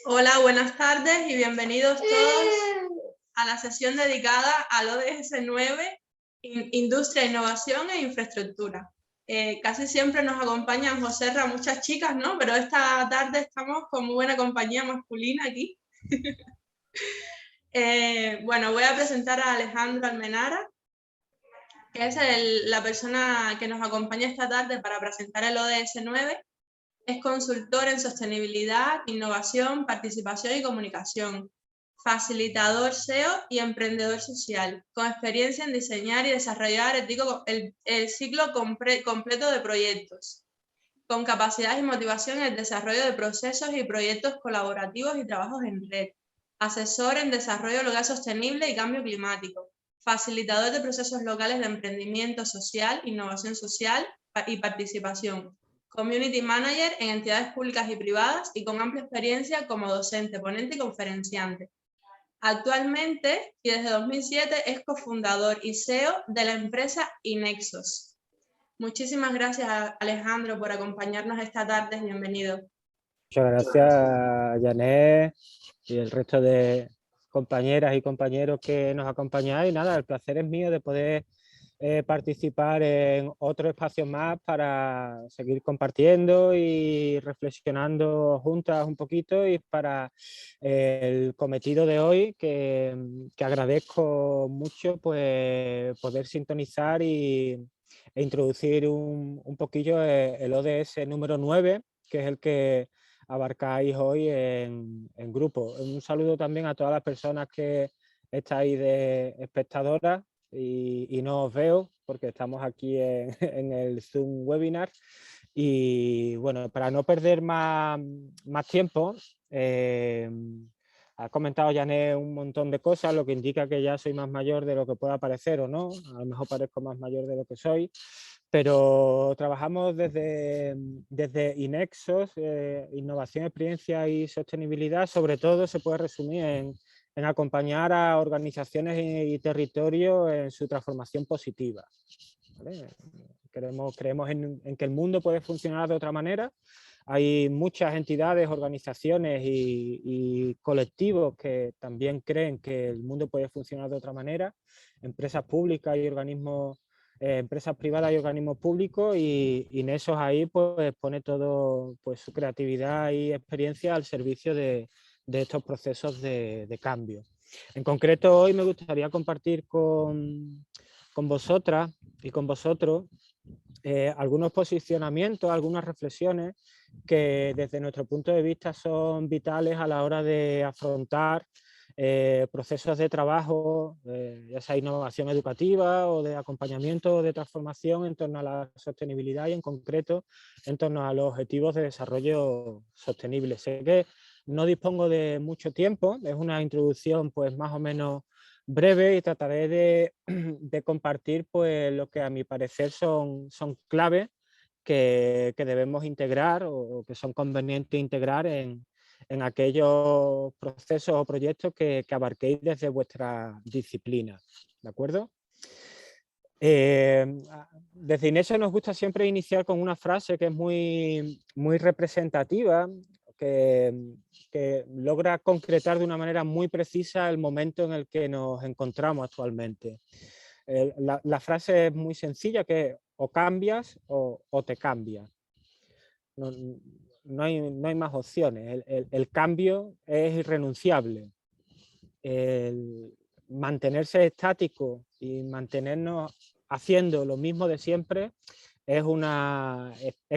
Hola, buenas tardes y bienvenidos todos a la sesión dedicada al ODS 9, Industria, Innovación e Infraestructura. Casi siempre nos acompañan Joserra, muchas chicas, ¿no? Pero esta tarde estamos con muy buena compañía masculina aquí. Bueno, voy a presentar a Alejandro Almenara, que es la persona que nos acompaña esta tarde para presentar el ODS 9. Es consultor en sostenibilidad, innovación, participación y comunicación, facilitador SEO y emprendedor social, con experiencia en diseñar y desarrollar el ciclo completo de proyectos, con capacidad y motivación en el desarrollo de procesos y proyectos colaborativos y trabajos en red, asesor en desarrollo local sostenible y cambio climático, facilitador de procesos locales de emprendimiento social, innovación social y participación, community manager en entidades públicas y privadas y con amplia experiencia como docente, ponente y conferenciante. Actualmente y desde 2007 es cofundador y CEO de la empresa Inexos. Muchísimas gracias, Alejandro, por acompañarnos esta tarde. Bienvenido. Muchas gracias, Janet, y el resto de compañeras y compañeros que nos acompañáis. Nada, el placer es mío de poder participar en otro espacio más para seguir compartiendo y reflexionando juntas un poquito, y para el cometido de hoy, que agradezco mucho pues poder sintonizar e introducir un poquillo el ODS número 9, que es el que abarcáis hoy en grupo. Un saludo también a todas las personas que estáis de espectadoras y no os veo porque estamos aquí en el Zoom webinar. Y bueno, para no perder más tiempo, ha comentado Janet un montón de cosas, lo que indica que ya soy más mayor de lo que pueda parecer o no. A lo mejor parezco más mayor de lo que soy, pero trabajamos desde Inexos, innovación, experiencia y sostenibilidad. Sobre todo se puede resumir en acompañar a organizaciones y territorios en su transformación positiva, ¿vale? Creemos en que el mundo puede funcionar de otra manera. Hay muchas entidades, organizaciones y colectivos que también creen que el mundo puede funcionar de otra manera, empresas públicas y organismos, empresas privadas y organismos públicos, y Inexos ahí pues pone todo pues su creatividad y experiencia al servicio de estos procesos de cambio. En concreto, hoy me gustaría compartir con vosotras y con vosotros algunos posicionamientos, algunas reflexiones que desde nuestro punto de vista son vitales a la hora de afrontar procesos de trabajo, ya sea innovación educativa o de acompañamiento o de transformación en torno a la sostenibilidad, y en concreto en torno a los objetivos de desarrollo sostenible. Sé que no dispongo de mucho tiempo, es una introducción pues más o menos breve, y trataré de compartir pues lo que a mi parecer son claves que debemos integrar o que son convenientes integrar en aquellos procesos o proyectos que abarquéis desde vuestra disciplina, ¿de acuerdo? Desde Inexos nos gusta siempre iniciar con una frase que es muy representativa, que logra concretar de una manera muy precisa el momento en el que nos encontramos actualmente. La frase es muy sencilla, que es: o cambias o te cambias. No hay más opciones. El cambio es irrenunciable. El mantenerse estático y mantenernos haciendo lo mismo de siempre es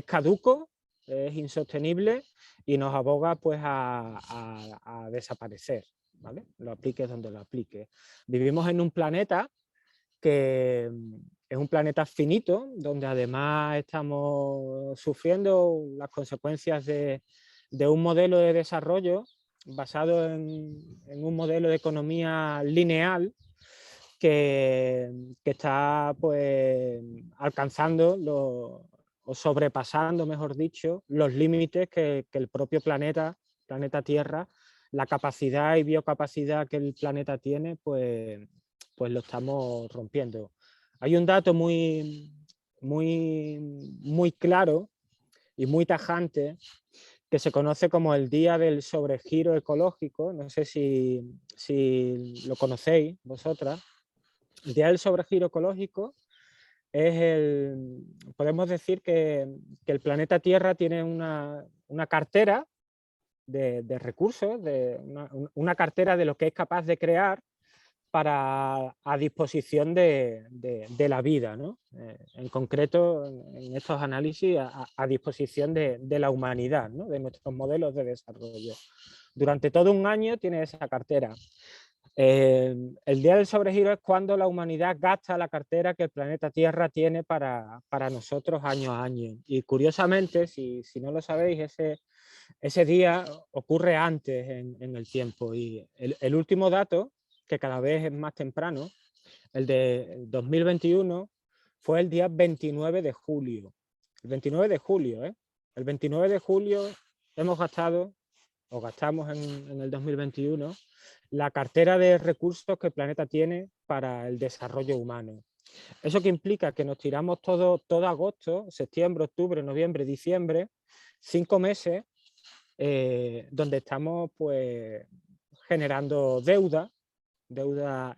caduco, es insostenible y nos aboga pues a desaparecer, ¿vale? Lo apliques donde lo apliques. Vivimos en un planeta que es un planeta finito, donde además estamos sufriendo las consecuencias de un modelo de desarrollo basado en un modelo de economía lineal que está pues alcanzando o sobrepasando, mejor dicho, los límites que el propio planeta Tierra, la capacidad y biocapacidad que el planeta tiene, pues lo estamos rompiendo. Hay un dato muy claro y muy tajante, que se conoce como el Día del Sobregiro Ecológico. No sé si lo conocéis vosotras. El Día del Sobregiro Ecológico es podemos decir que el planeta Tierra tiene una cartera de recursos, una cartera de lo que es capaz de crear a disposición de la vida, ¿no? En concreto, en estos análisis, a disposición de la humanidad, ¿no? De nuestros modelos de desarrollo. Durante todo un año tiene esa cartera. El Día del Sobregiro es cuando la humanidad gasta la cartera que el planeta Tierra tiene para nosotros año a año. Y curiosamente, si no lo sabéis, ese día ocurre antes en el tiempo. Y el último dato, que cada vez es más temprano, el de 2021, fue el día 29 de julio. El 29 de julio, ¿eh? El 29 de julio hemos gastado, o gastamos en el 2021, la cartera de recursos que el planeta tiene para el desarrollo humano. ¿Eso que implica? Que nos tiramos todo agosto, septiembre, octubre, noviembre, diciembre, 5 meses, donde estamos pues generando deuda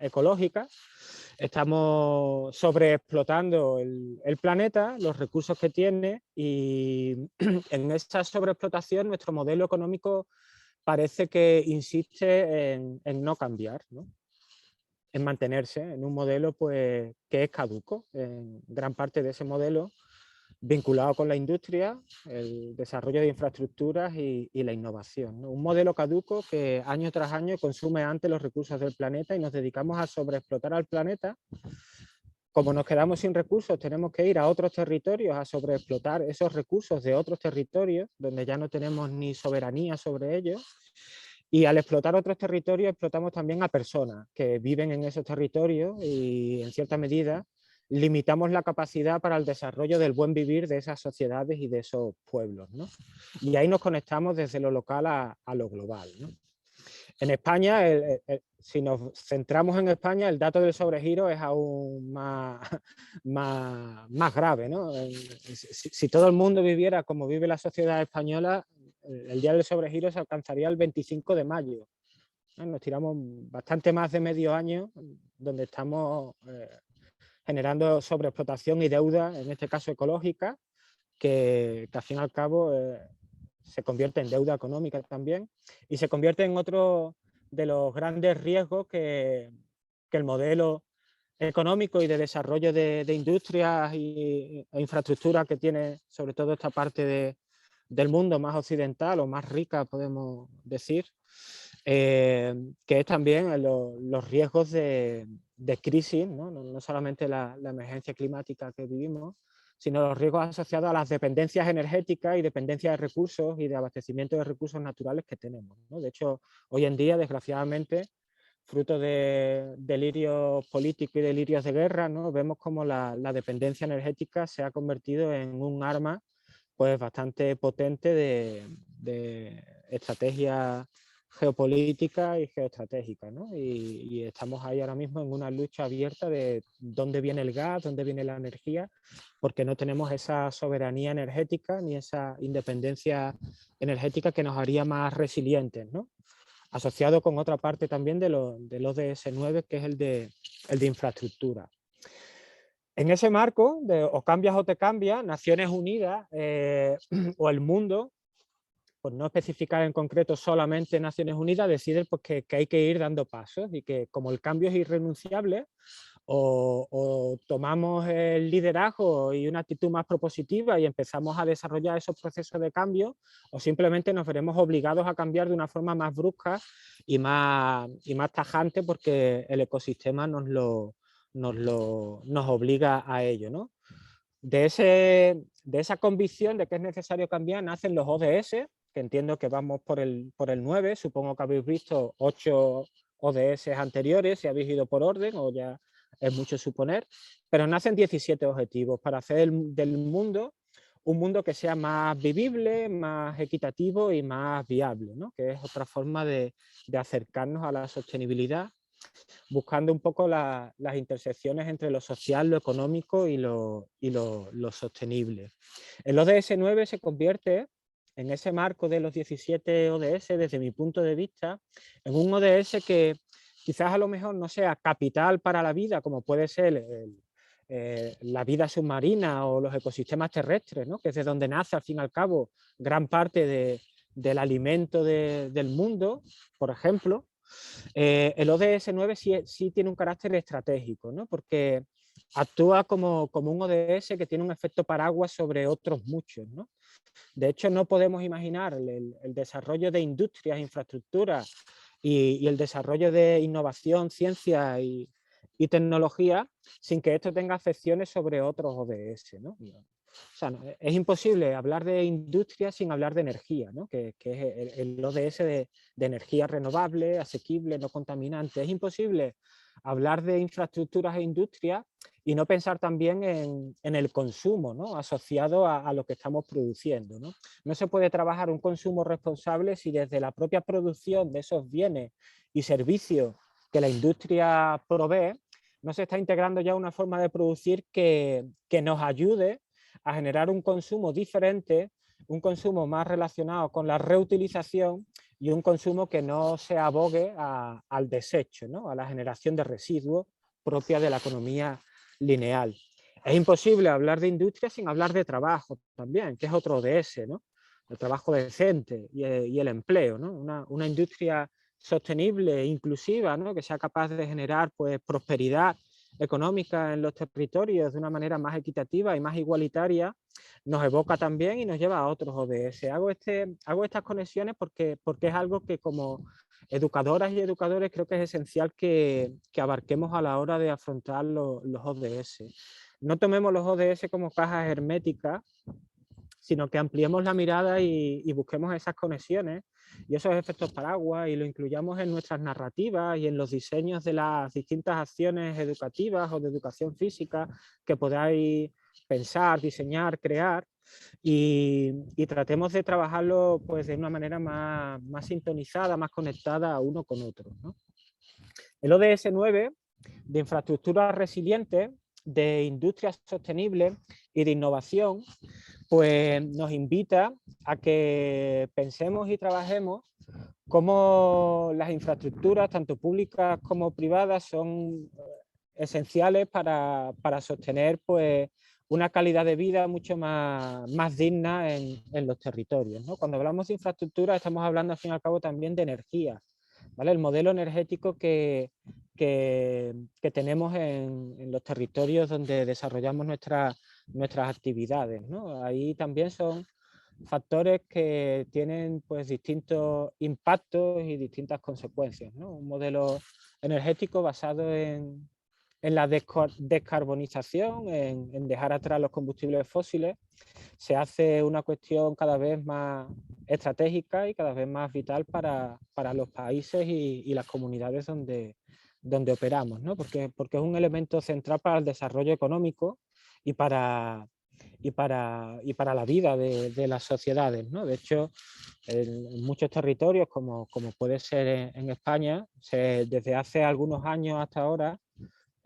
ecológica, estamos sobreexplotando el planeta, los recursos que tiene, y en esa sobreexplotación nuestro modelo económico parece que insiste en no cambiar, ¿no? En mantenerse en un modelo pues, que es caduco. En gran parte de ese modelo vinculado con la industria, el desarrollo de infraestructuras y la innovación, ¿no? Un modelo caduco que año tras año consume antes los recursos del planeta y nos dedicamos a sobreexplotar al planeta. Como nos quedamos sin recursos, tenemos que ir a otros territorios a sobreexplotar esos recursos de otros territorios, donde ya no tenemos ni soberanía sobre ellos. Y al explotar otros territorios, explotamos también a personas que viven en esos territorios y, en cierta medida, limitamos la capacidad para el desarrollo del buen vivir de esas sociedades y de esos pueblos, ¿no? Y ahí nos conectamos desde lo local a lo global, ¿no? En España, si nos centramos en España, el dato del sobregiro es aún más grave, ¿no? Si todo el mundo viviera como vive la sociedad española, el día del sobregiro se alcanzaría el 25 de mayo. Nos tiramos bastante más de medio año donde estamos generando sobreexplotación y deuda, en este caso ecológica, que al fin y al cabo se convierte en deuda económica también y se convierte en otro de los grandes riesgos que el modelo económico y de desarrollo de industrias e infraestructuras que tiene sobre todo esta parte del mundo más occidental o más rica, podemos decir, que es también los riesgos de crisis, no solamente la emergencia climática que vivimos, sino los riesgos asociados a las dependencias energéticas y dependencias de recursos y de abastecimiento de recursos naturales que tenemos, ¿no? De hecho, hoy en día, desgraciadamente, fruto de delirios políticos y delirios de guerra, ¿no? Vemos como la dependencia energética se ha convertido en un arma pues, bastante potente de estrategia geopolítica y geoestratégica, ¿no? Y estamos ahí ahora mismo en una lucha abierta de dónde viene el gas, dónde viene la energía, porque no tenemos esa soberanía energética ni esa independencia energética que nos haría más resilientes, ¿no? Asociado con otra parte también del ODS 9, que es el de infraestructura. En ese marco, de o cambias o te cambias, Naciones Unidas o el mundo, por no especificar en concreto solamente Naciones Unidas, decide pues, que hay que ir dando pasos y que como el cambio es irrenunciable, o tomamos el liderazgo y una actitud más propositiva y empezamos a desarrollar esos procesos de cambio, o simplemente nos veremos obligados a cambiar de una forma más brusca y más tajante porque el ecosistema nos obliga a ello, ¿no? De esa convicción de que es necesario cambiar nacen los ODS, que entiendo que vamos por el 9, supongo que habéis visto 8 ODS anteriores, si habéis ido por orden o ya es mucho suponer, pero nacen 17 objetivos para hacer del mundo un mundo que sea más vivible, más equitativo y más viable, ¿no? Que es otra forma de acercarnos a la sostenibilidad, buscando un poco las intersecciones entre lo social, lo económico y lo sostenible. El ODS 9 se convierte en ese marco de los 17 ODS, desde mi punto de vista, en un ODS que quizás a lo mejor no sea capital para la vida, como puede ser la vida submarina o los ecosistemas terrestres, ¿no? Que es de donde nace al fin y al cabo gran parte del alimento del mundo, por ejemplo. El ODS 9 sí tiene un carácter estratégico, ¿no? Porque actúa como un ODS que tiene un efecto paraguas sobre otros muchos, ¿no? De hecho, no podemos imaginar el desarrollo de industrias, infraestructuras y el desarrollo de innovación, ciencia y tecnología sin que esto tenga afecciones sobre otros ODS, ¿no? O sea, es imposible hablar de industria sin hablar de energía, ¿no? Que es el ODS de energía renovable, asequible, no contaminante. Es imposible hablar de infraestructuras e industria y no pensar también en el consumo, ¿no? Asociado a lo que estamos produciendo, ¿no? No se puede trabajar un consumo responsable si desde la propia producción de esos bienes y servicios que la industria provee no se está integrando ya una forma de producir que nos ayude a generar un consumo diferente, un consumo más relacionado con la reutilización y un consumo que no se abogue al desecho, ¿no? A la generación de residuos propia de la economía lineal. Es imposible hablar de industria sin hablar de trabajo también, que es otro ODS, ¿no? El trabajo decente y el empleo, ¿no? Una industria sostenible e inclusiva, ¿no? Que sea capaz de generar pues, prosperidad económica en los territorios de una manera más equitativa y más igualitaria, nos evoca también y nos lleva a otros ODS. Hago estas conexiones porque es algo que como educadoras y educadores creo que es esencial que abarquemos a la hora de afrontar los ODS. No tomemos los ODS como cajas herméticas, sino que ampliemos la mirada y busquemos esas conexiones y esos efectos paraguas y lo incluyamos en nuestras narrativas y en los diseños de las distintas acciones educativas o de educación física que podáis pensar, diseñar, crear y tratemos de trabajarlo pues, de una manera más sintonizada, más conectada uno con otro, ¿no? El ODS 9 de infraestructuras resilientes, de industrias sostenibles y de innovación, pues nos invita a que pensemos y trabajemos cómo las infraestructuras, tanto públicas como privadas, son esenciales para sostener pues, una calidad de vida mucho más digna en los territorios, ¿no? Cuando hablamos de infraestructura estamos hablando al fin y al cabo también de energía, ¿vale? El modelo energético que tenemos en los territorios donde desarrollamos nuestras actividades, ¿no? Ahí también son factores que tienen pues, distintos impactos y distintas consecuencias, ¿no? Un modelo energético basado en la descarbonización, en dejar atrás los combustibles fósiles, se hace una cuestión cada vez más estratégica y cada vez más vital para los países y las comunidades donde operamos, ¿no? Porque es un elemento central para el desarrollo económico y para la vida de las sociedades, ¿no? De hecho, en muchos territorios, como puede ser en España, desde hace algunos años hasta ahora,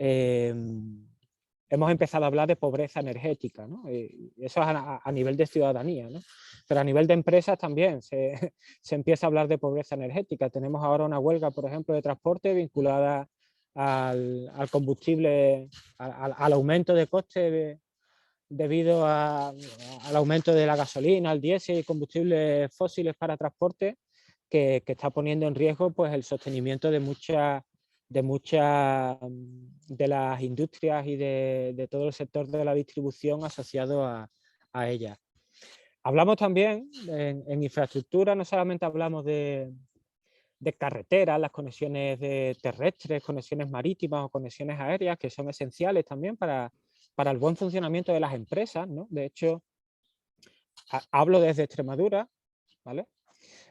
hemos empezado a hablar de pobreza energética, ¿no? Y eso es a nivel de ciudadanía, ¿no? Pero a nivel de empresas también se empieza a hablar de pobreza energética. Tenemos ahora una huelga, por ejemplo, de transporte vinculada al combustible, al aumento de coste debido al aumento de la gasolina, el diésel y combustibles fósiles para transporte, que está poniendo en riesgo pues, el sostenimiento de muchas de las industrias y de todo el sector de la distribución asociado a ellas. Hablamos también en infraestructura, no solamente hablamos de carreteras, las conexiones terrestres, conexiones marítimas o conexiones aéreas, que son esenciales también para el buen funcionamiento de las empresas, ¿no? De hecho, hablo desde Extremadura, ¿vale?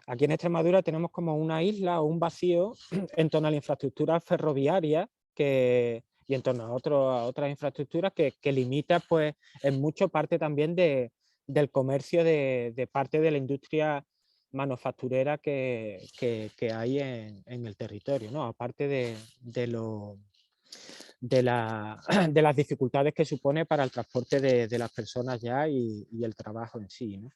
Aquí en Extremadura tenemos como una isla o un vacío en torno a la infraestructura ferroviaria y en torno a otras infraestructuras que limita pues, en mucho parte también del comercio de parte de la industria manufacturera que hay en el territorio, ¿no? Aparte de las dificultades que supone para el transporte de las personas ya y el trabajo en sí, ¿no?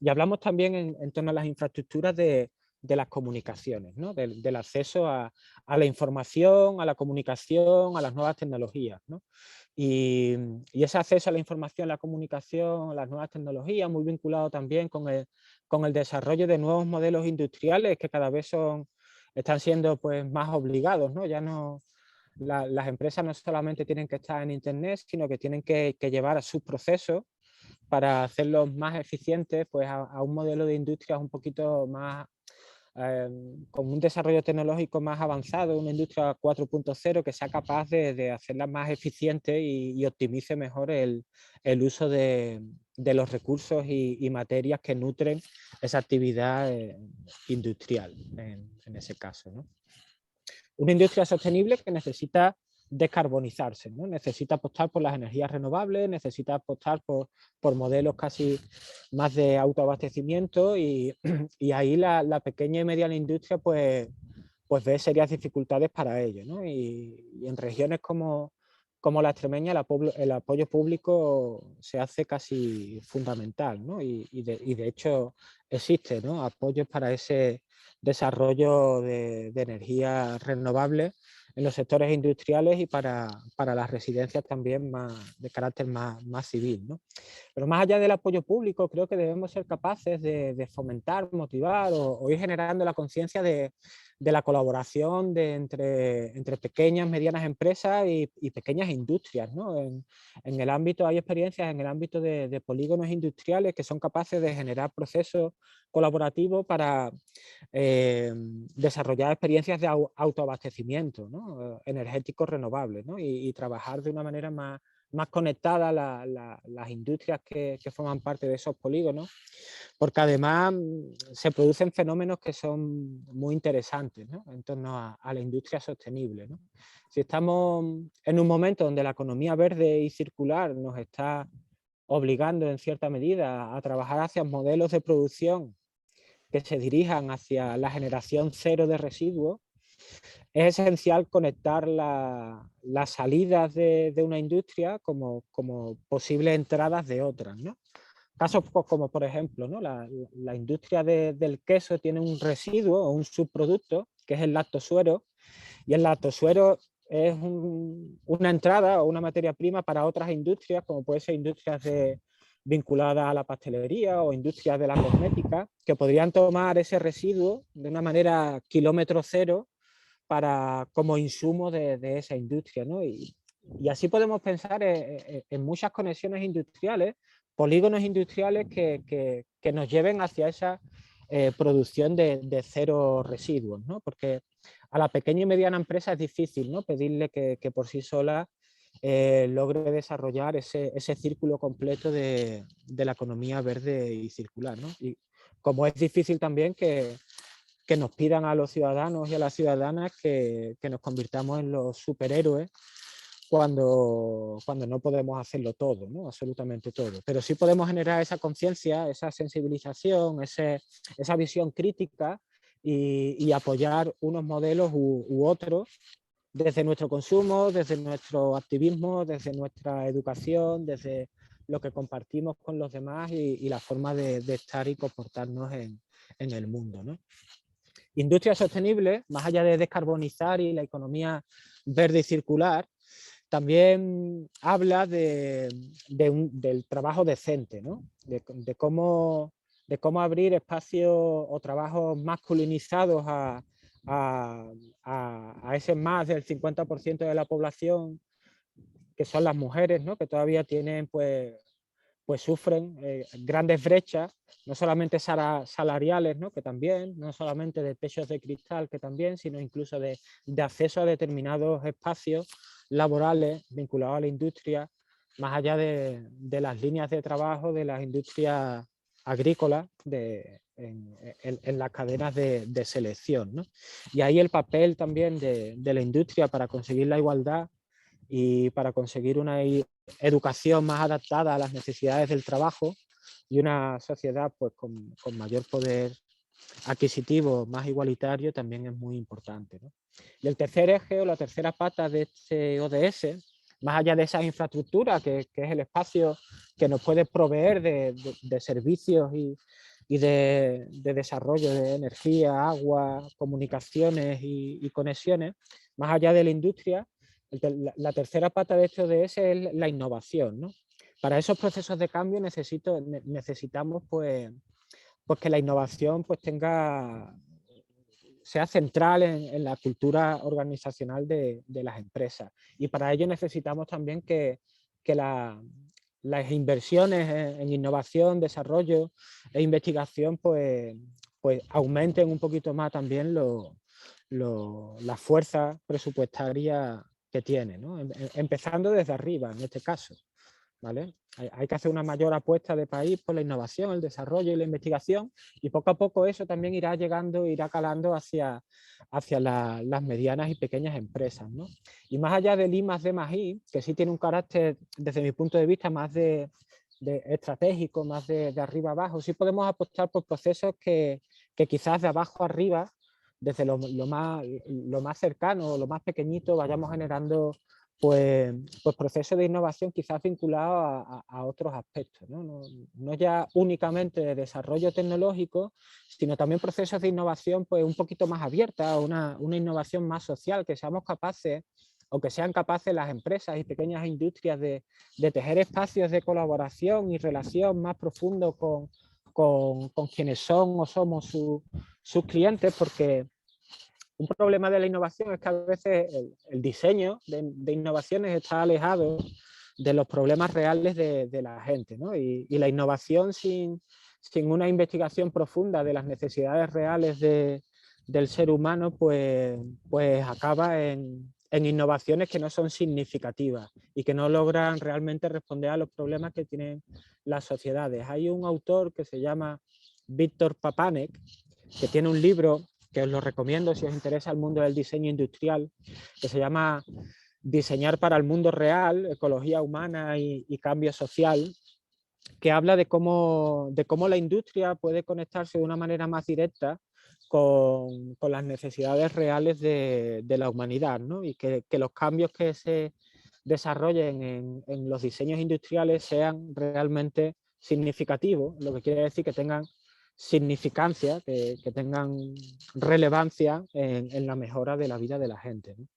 Y hablamos también en torno a las infraestructuras de las comunicaciones, ¿no? Del acceso a la información, a la comunicación, a las nuevas tecnologías, ¿no? Y ese acceso a la información, a la comunicación, a las nuevas tecnologías, muy vinculado también con el desarrollo de nuevos modelos industriales que cada vez están siendo pues, más obligados, ¿no? Ya no, las empresas no solamente tienen que estar en Internet, sino que tienen que llevar a sus procesos para hacerlos más eficientes pues, a un modelo de industrias un poquito más, con un desarrollo tecnológico más avanzado, una industria 4.0 que sea capaz de hacerla más eficiente y optimice mejor el uso de los recursos y materias que nutren esa actividad industrial en ese caso, ¿no? Una industria sostenible que necesita descarbonizarse, ¿no? Necesita apostar por las energías renovables, necesita apostar por modelos casi más de autoabastecimiento y ahí la pequeña y mediana industria pues ve serias dificultades para ello, ¿no? Y en regiones como la extremeña el apoyo público se hace casi fundamental, ¿no? Y de hecho existe, ¿no? Apoyos para ese desarrollo de energías renovables en los sectores industriales y para las residencias también de carácter más civil, ¿no? Pero más allá del apoyo público, creo que debemos ser capaces de fomentar, motivar o ir generando la conciencia de la colaboración entre pequeñas, medianas empresas y pequeñas industrias, ¿no? En el ámbito, hay experiencias en el ámbito de polígonos industriales que son capaces de generar procesos colaborativos para desarrollar experiencias de autoabastecimiento, ¿no? Energéticos renovables, ¿no? Y trabajar de una manera más conectada las industrias que forman parte de esos polígonos, porque además se producen fenómenos que son muy interesantes, ¿no? En torno a la industria sostenible, ¿no? Si estamos en un momento donde la economía verde y circular nos está obligando en cierta medida a trabajar hacia modelos de producción que se dirijan hacia la generación cero de residuos, es esencial conectar las salidas de una industria como posibles entradas de otras, ¿no? Casos como por ejemplo, ¿no? la industria del queso tiene un residuo o un subproducto que es el lactosuero, y el lactosuero es una entrada o una materia prima para otras industrias, como puede ser industrias vinculadas a la pastelería o industrias de la cosmética, que podrían tomar ese residuo de una manera kilómetro cero como insumo de esa industria, ¿no? Y así podemos pensar en muchas conexiones industriales, polígonos industriales que nos lleven hacia esa producción de cero residuos, ¿no? Porque a la pequeña y mediana empresa es difícil, ¿no? Pedirle que por sí sola logre desarrollar ese círculo completo de la economía verde y circular, ¿no? Y como es difícil también que nos pidan a los ciudadanos y a las ciudadanas que nos convirtamos en los superhéroes cuando no podemos hacerlo todo, ¿no? Absolutamente todo. Pero sí podemos generar esa conciencia, esa sensibilización, esa visión crítica y apoyar unos modelos u otros desde nuestro consumo, desde nuestro activismo, desde nuestra educación, desde lo que compartimos con los demás y la forma de estar y comportarnos en el mundo, ¿no? Industria sostenible, más allá de descarbonizar y la economía verde y circular, también habla del trabajo decente, ¿no? de cómo abrir espacios o trabajos masculinizados a ese más del 50% de la población, que son las mujeres, ¿no? Que todavía tienen pues sufren grandes brechas, no solamente salariales, ¿no? Que también, no solamente de techos de cristal, que también, sino incluso de acceso a determinados espacios laborales vinculados a la industria, más allá de las líneas de trabajo de las industrias agrícolas en las cadenas de selección, ¿no? Y ahí el papel también de la industria para conseguir la igualdad y para conseguir una educación más adaptada a las necesidades del trabajo y una sociedad pues, con mayor poder adquisitivo, más igualitario, también es muy importante, ¿no? Y el tercer eje o la tercera pata de este ODS, más allá de esas infraestructuras, que es el espacio que nos puede proveer de servicios y de desarrollo de energía, agua, comunicaciones y conexiones, más allá de la industria, la tercera pata de este ODS es la innovación, ¿no? Para esos procesos de cambio necesitamos pues que la innovación pues sea central en la cultura organizacional de las empresas. Y para ello necesitamos también que las inversiones en innovación, desarrollo e investigación pues aumenten un poquito más también la fuerza presupuestaria que tiene, ¿no? Empezando desde arriba en este caso, ¿vale? Hay que hacer una mayor apuesta de país por la innovación, el desarrollo y la investigación, y poco a poco eso también irá llegando, irá calando hacia las medianas y pequeñas empresas, ¿no? Y más allá del I+D+I, que sí tiene un carácter, desde mi punto de vista, más de estratégico, más de arriba abajo, sí podemos apostar por procesos que quizás de abajo arriba, desde lo más cercano, lo más pequeñito, vayamos generando pues procesos de innovación quizás vinculados a otros aspectos, ¿no? Ya únicamente de desarrollo tecnológico, sino también procesos de innovación pues un poquito más abierta, una innovación más social, que seamos capaces, o que sean capaces las empresas y pequeñas industrias de tejer espacios de colaboración y relación más profundos con quienes son o somos sus clientes, porque un problema de la innovación es que a veces el diseño de innovaciones está alejado de los problemas reales de la gente, ¿no? Y la innovación sin una investigación profunda de las necesidades reales del ser humano, pues acaba en innovaciones que no son significativas y que no logran realmente responder a los problemas que tienen las sociedades. Hay un autor que se llama Víctor Papanek, que tiene un libro que os lo recomiendo si os interesa el mundo del diseño industrial, que se llama Diseñar para el mundo real, ecología humana y cambio social, que habla de cómo la industria puede conectarse de una manera más directa con las necesidades reales de la humanidad, ¿no? Y que los cambios que se desarrollen en los diseños industriales sean realmente significativos, lo que quiere decir que tengan significancia, que tengan relevancia en la mejora de la vida de la gente, ¿no?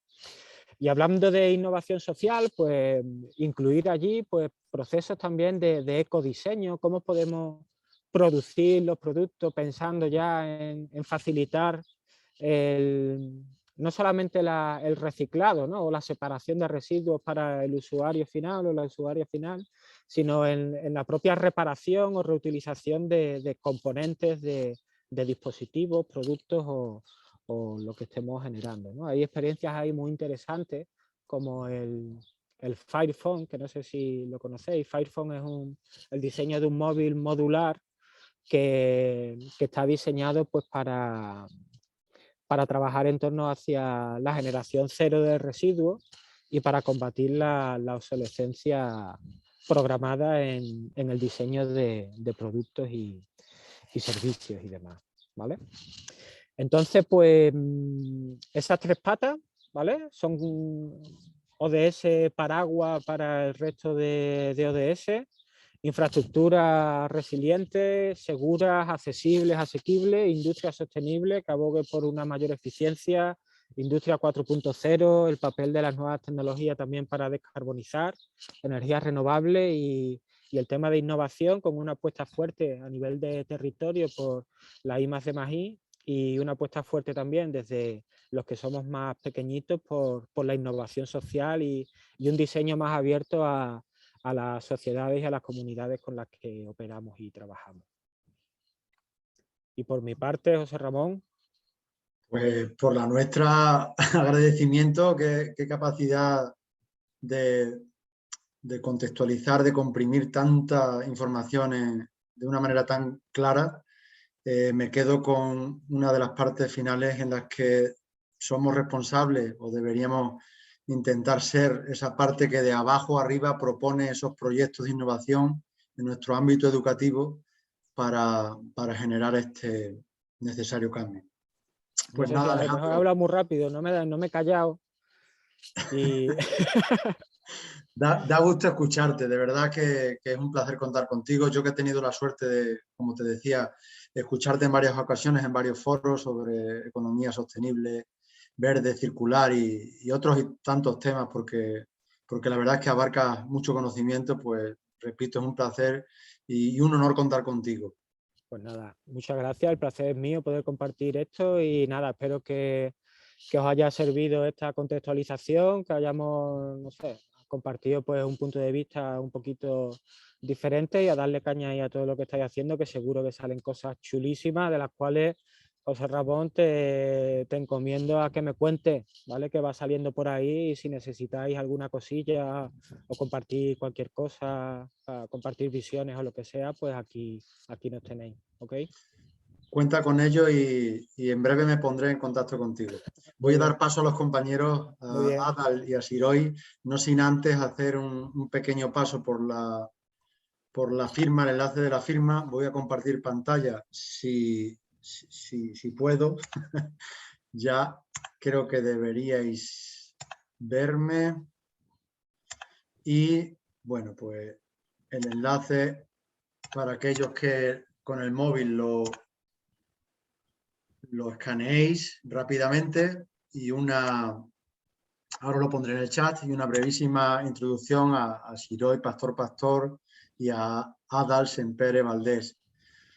Y hablando de innovación social, pues incluir allí pues, procesos también de ecodiseño, cómo podemos producir los productos pensando ya en facilitar no solamente el reciclado, ¿no? O la separación de residuos para el usuario final o la usuaria final, sino en la propia reparación o reutilización de componentes de dispositivos, productos o lo que estemos generando, ¿no? Hay experiencias ahí muy interesantes como el Firephone, que no sé si lo conocéis. Firephone es el diseño de un móvil modular que está diseñado pues, para trabajar en torno hacia la generación cero de residuos y para combatir la obsolescencia programada en el diseño de productos y servicios y demás, ¿vale? Entonces, pues esas tres patas, ¿vale? Son ODS paraguas para el resto de ODS, infraestructuras resilientes, seguras, accesibles, asequibles, industria sostenible que abogue por una mayor eficiencia, industria 4.0, el papel de las nuevas tecnologías también para descarbonizar, energías renovables y el tema de innovación con una apuesta fuerte a nivel de territorio por la I+D+I y una apuesta fuerte también desde los que somos más pequeñitos por la innovación social y un diseño más abierto a las sociedades y a las comunidades con las que operamos y trabajamos. Y por mi parte, José Ramón. Pues por la nuestra, agradecimiento, qué capacidad de contextualizar, de comprimir tanta información de una manera tan clara. Me quedo con una de las partes finales en las que somos responsables o deberíamos intentar ser esa parte que de abajo arriba propone esos proyectos de innovación en nuestro ámbito educativo para generar este necesario cambio. Pues No sé si nada, a lo mejor he hablado muy rápido, no me he callado. Y Da gusto escucharte, de verdad que es un placer contar contigo. Yo que he tenido la suerte de, como te decía, escucharte en varias ocasiones, en varios foros sobre economía sostenible, verde, circular y otros tantos temas, porque la verdad es que abarcas mucho conocimiento, pues repito, es un placer y un honor contar contigo. pues nada, muchas gracias, el placer es mío poder compartir esto y nada, espero que os haya servido esta contextualización, que hayamos, no sé, compartido pues un punto de vista un poquito diferente y a darle caña ahí a todo lo que estáis haciendo, que seguro que salen cosas chulísimas de las cuales, José Ramón, te encomiendo a que me cuentes, ¿vale? Que va saliendo por ahí y si necesitáis alguna cosilla o compartir cualquier cosa, compartir visiones o lo que sea, pues aquí nos tenéis, ¿ok? Cuenta con ello y en breve me pondré en contacto contigo. Voy a dar paso a los compañeros, Muy bien. a Adal y a Siroy, no sin antes hacer un pequeño paso por la firma, el enlace de la firma. Voy a compartir pantalla si puedo. Ya creo que deberíais verme. Y bueno, pues el enlace para aquellos que con el móvil lo escaneéis rápidamente y ahora lo pondré en el chat, y una brevísima introducción a Siroy Pastor y a Adal Sempere Valdés.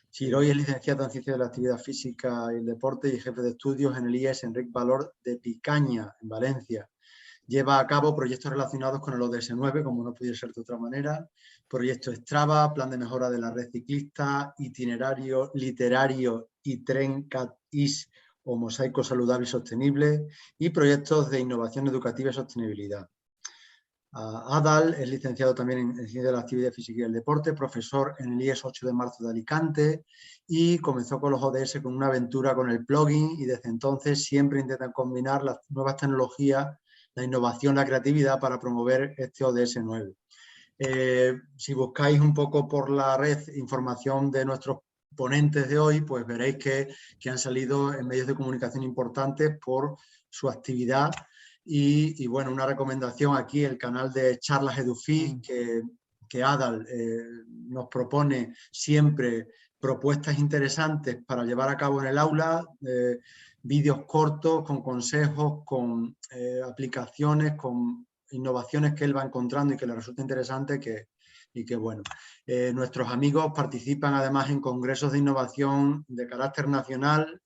Siroy es licenciado en Ciencias de la Actividad Física y el Deporte y jefe de estudios en el IES Enric Valor de Picaña, en Valencia. Lleva a cabo proyectos relacionados con el ODS 9, como no pudiera ser de otra manera, proyecto Strava, plan de mejora de la red ciclista, itinerario literario y tren CAT-IS o mosaico saludable y sostenible, y proyectos de innovación educativa y sostenibilidad. Adal es licenciado también en Ciencias de la Actividad Física y el Deporte, profesor en el IES 8 de marzo de Alicante, y comenzó con los ODS con una aventura con el plugin y desde entonces siempre intentan combinar las nuevas tecnologías, la innovación, la creatividad para promover este ODS 9. Si buscáis un poco por la red información de nuestros ponentes de hoy, pues veréis que han salido en medios de comunicación importantes por su actividad. Y bueno, una recomendación aquí, el canal de Charlas Edufi, que Adal nos propone siempre propuestas interesantes para llevar a cabo en el aula, vídeos cortos con consejos, con aplicaciones, con innovaciones que él va encontrando y que le resulta interesante y que bueno. Nuestros amigos participan además en congresos de innovación de carácter nacional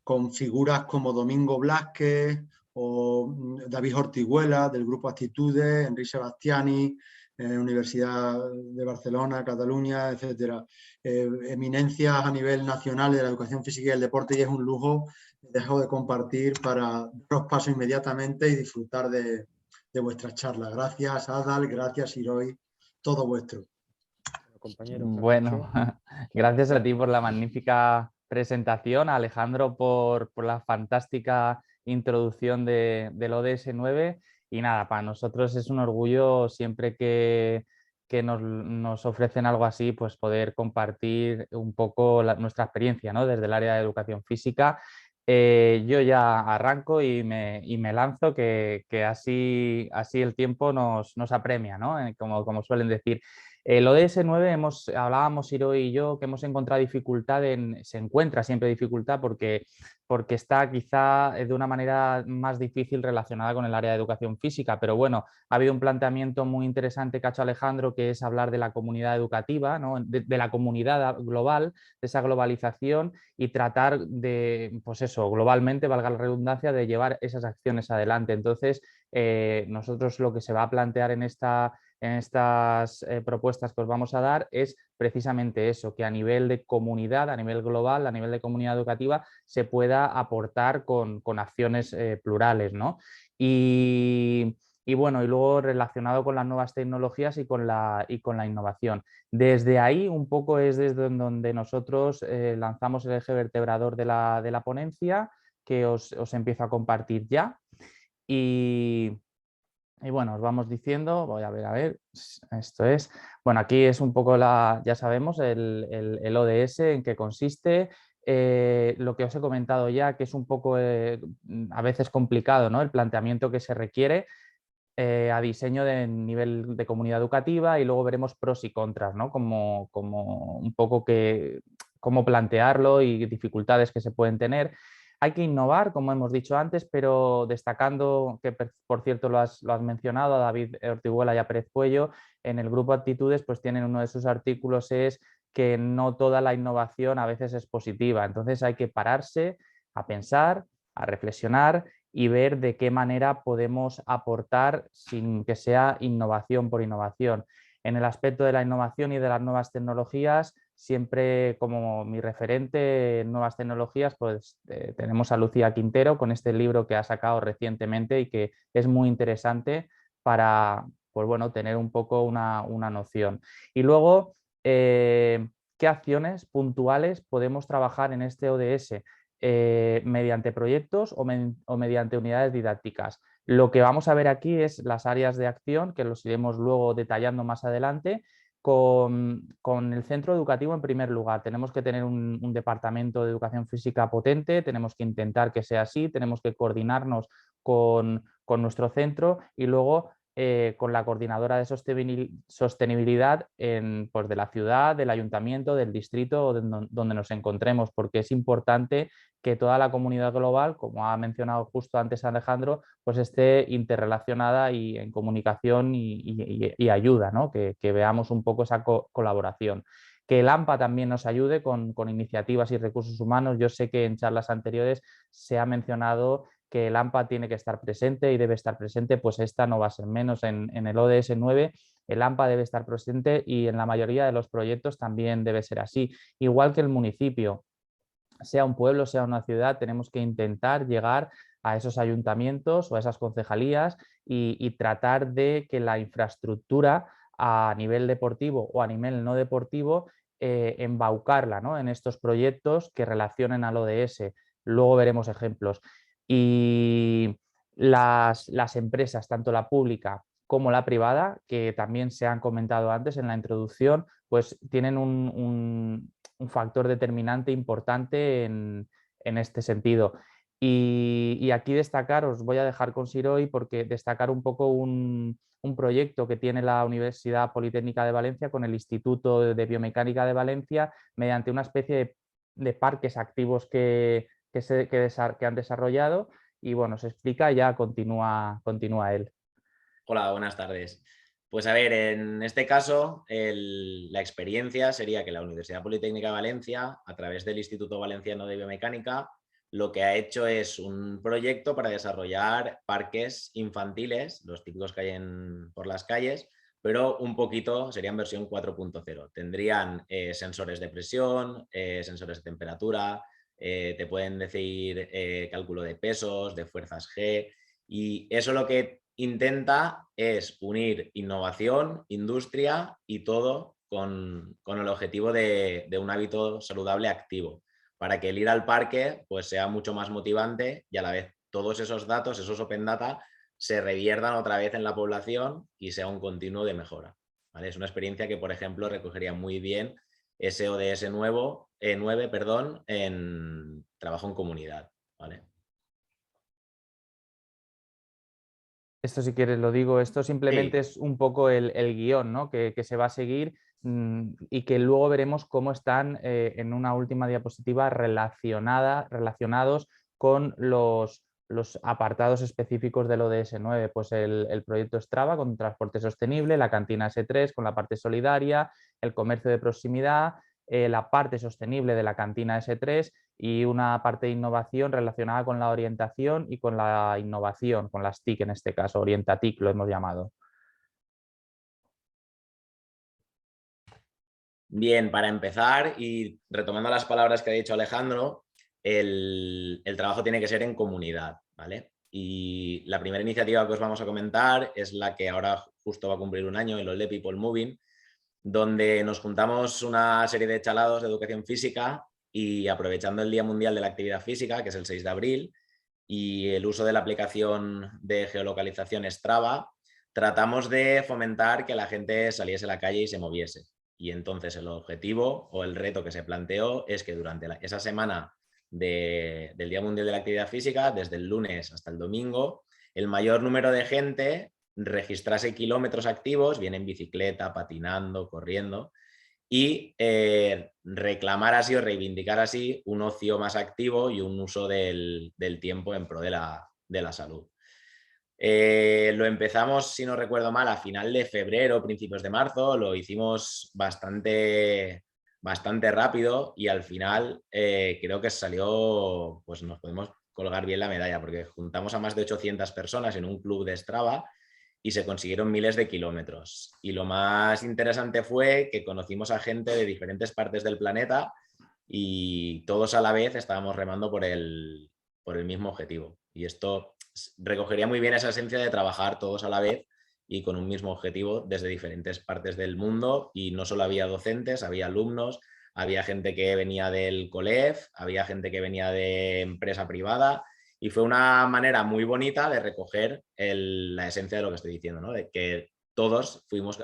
con figuras como Domingo Blázquez o David Ortiguela del Grupo Actitudes, Enrique Sebastiani, Universidad de Barcelona, Cataluña, etcétera. Eminencias a nivel nacional de la educación física y el deporte, y es un lujo. Dejo de compartir para daros paso inmediatamente y disfrutar de vuestras charlas. Gracias, Adal, gracias, Siroy, todo vuestro. Compañero, bueno, gracias a ti por la magnífica presentación, a Alejandro por la fantástica introducción del ODS 9 y nada, para nosotros es un orgullo siempre que nos ofrecen algo así, pues poder compartir un poco nuestra experiencia, ¿no? Desde el área de educación física. Yo ya arranco y me lanzo, que así el tiempo nos apremia, ¿no? Como suelen decir. El ODS 9 hablábamos Siroy y yo que hemos encontrado dificultad, se encuentra siempre dificultad porque está quizá de una manera más difícil relacionada con el área de educación física, pero bueno, ha habido un planteamiento muy interesante que ha hecho Alejandro, que es hablar de la comunidad educativa, ¿no? de la comunidad global, de esa globalización y tratar de, pues eso, globalmente, valga la redundancia, de llevar esas acciones adelante. Entonces, nosotros lo que se va a plantear en estas propuestas que os vamos a dar es precisamente eso, que a nivel de comunidad, a nivel global, a nivel de comunidad educativa, se pueda aportar con acciones plurales, ¿no? Y bueno, y luego relacionado con las nuevas tecnologías y con la innovación. Desde ahí un poco es desde donde nosotros lanzamos el eje vertebrador de la ponencia, que os empiezo a compartir ya. Y bueno, os vamos diciendo, voy a ver, esto es, bueno, aquí es un poco ya sabemos, el ODS, en qué consiste, lo que os he comentado ya, que es un poco a veces complicado, ¿no? El planteamiento que se requiere a diseño de nivel de comunidad educativa, y luego veremos pros y contras, ¿no? Como un poco cómo plantearlo y dificultades que se pueden tener. Hay que innovar, como hemos dicho antes, pero destacando, que por cierto lo has mencionado, a David Ortiguela y a Pérez Puello, en el grupo Actitudes pues tienen uno de sus artículos es que no toda la innovación a veces es positiva. Entonces hay que pararse a pensar, a reflexionar y ver de qué manera podemos aportar sin que sea innovación por innovación. En el aspecto de la innovación y de las nuevas tecnologías, siempre como mi referente en nuevas tecnologías, pues tenemos a Lucía Quintero con este libro que ha sacado recientemente y que es muy interesante para, pues bueno, tener un poco una noción. Y luego, ¿qué acciones puntuales podemos trabajar en este ODS? Mediante proyectos o mediante unidades didácticas. Lo que vamos a ver aquí es las áreas de acción, que los iremos luego detallando más adelante, con el centro educativo en primer lugar. Tenemos que tener un departamento de educación física potente, tenemos que intentar que sea así, tenemos que coordinarnos con nuestro centro y luego con la coordinadora de sostenibilidad pues de la ciudad, del ayuntamiento, del distrito donde nos encontremos, porque es importante que toda la comunidad global, como ha mencionado justo antes Alejandro, pues esté interrelacionada y en comunicación y ayuda, ¿no? Que veamos un poco esa colaboración. Que el AMPA también nos ayude con iniciativas y recursos humanos. Yo sé que en charlas anteriores se ha mencionado que el AMPA tiene que estar presente y debe estar presente, pues esta no va a ser menos. En el ODS 9 el AMPA debe estar presente y en la mayoría de los proyectos también debe ser así. Igual que el municipio, sea un pueblo, sea una ciudad, tenemos que intentar llegar a esos ayuntamientos o a esas concejalías y tratar de que la infraestructura a nivel deportivo o a nivel no deportivo, embaucarla, ¿no? En estos proyectos que relacionen al ODS. Luego veremos ejemplos. Y las empresas, tanto la pública como la privada, que también se han comentado antes en la introducción, pues tienen un factor determinante importante en este sentido. Y aquí destacar, os voy a dejar con Siroy, porque destacar un poco un proyecto que tiene la Universidad Politécnica de Valencia con el Instituto de Biomecánica de Valencia, mediante una especie de parques activos que han desarrollado. Y bueno, se explica y ya continúa él. Hola, buenas tardes. Pues a ver, en este caso la experiencia sería que la Universidad Politécnica de Valencia, a través del Instituto Valenciano de Biomecánica, lo que ha hecho es un proyecto para desarrollar parques infantiles, los típicos que hay por las calles, pero un poquito serían versión 4.0. Tendrían sensores de presión, sensores de temperatura, te pueden decir cálculo de pesos, de fuerzas G, y eso lo que intenta es unir innovación, industria y todo con el objetivo de un hábito saludable activo, para que el ir al parque pues sea mucho más motivante y a la vez todos esos datos, esos open data, se reviertan otra vez en la población y sea un continuo de mejora. ¿Vale? Es una experiencia que, por ejemplo, recogería muy bien ese ODS 9, en trabajo en comunidad. ¿Vale? Esto, si quieres lo digo, esto simplemente Sí. es un poco el guión, ¿no? que se va a seguir, y que luego veremos cómo están en una última diapositiva relacionados con los apartados específicos del ODS 9, pues el proyecto Strava con transporte sostenible, la cantina S3 con la parte solidaria, el comercio de proximidad, la parte sostenible de la cantina S3 y una parte de innovación relacionada con la orientación y con la innovación, con las TIC en este caso, Orientatic lo hemos llamado. Bien, para empezar y retomando las palabras que ha dicho Alejandro, el trabajo tiene que ser en comunidad, ¿vale? Y la primera iniciativa que os vamos a comentar es la que ahora justo va a cumplir un año, el All the People Moving, donde nos juntamos una serie de chalados de educación física y aprovechando el Día Mundial de la Actividad Física, que es el 6 de abril, y el uso de la aplicación de geolocalización Strava, tratamos de fomentar que la gente saliese a la calle y se moviese. Y entonces el objetivo o el reto que se planteó es que durante esa semana del Día Mundial de la Actividad Física, desde el lunes hasta el domingo, el mayor número de gente registrase kilómetros activos, bien en bicicleta, patinando, corriendo, y reclamar así o reivindicar así un ocio más activo y un uso del tiempo en pro de la salud. Lo empezamos, si no recuerdo mal, a final de febrero, principios de marzo, lo hicimos bastante rápido y al final creo que salió, pues nos podemos colgar bien la medalla porque juntamos a más de 800 personas en un club de Strava y se consiguieron miles de kilómetros. Y lo más interesante fue que conocimos a gente de diferentes partes del planeta y todos a la vez estábamos remando por el mismo objetivo. Y esto recogería muy bien esa esencia de trabajar todos a la vez y con un mismo objetivo desde diferentes partes del mundo. Y no solo había docentes, había alumnos, había gente que venía del COLEF, había gente que venía de empresa privada. Y fue una manera muy bonita de recoger la esencia de lo que estoy diciendo, ¿no? De que todos fuimos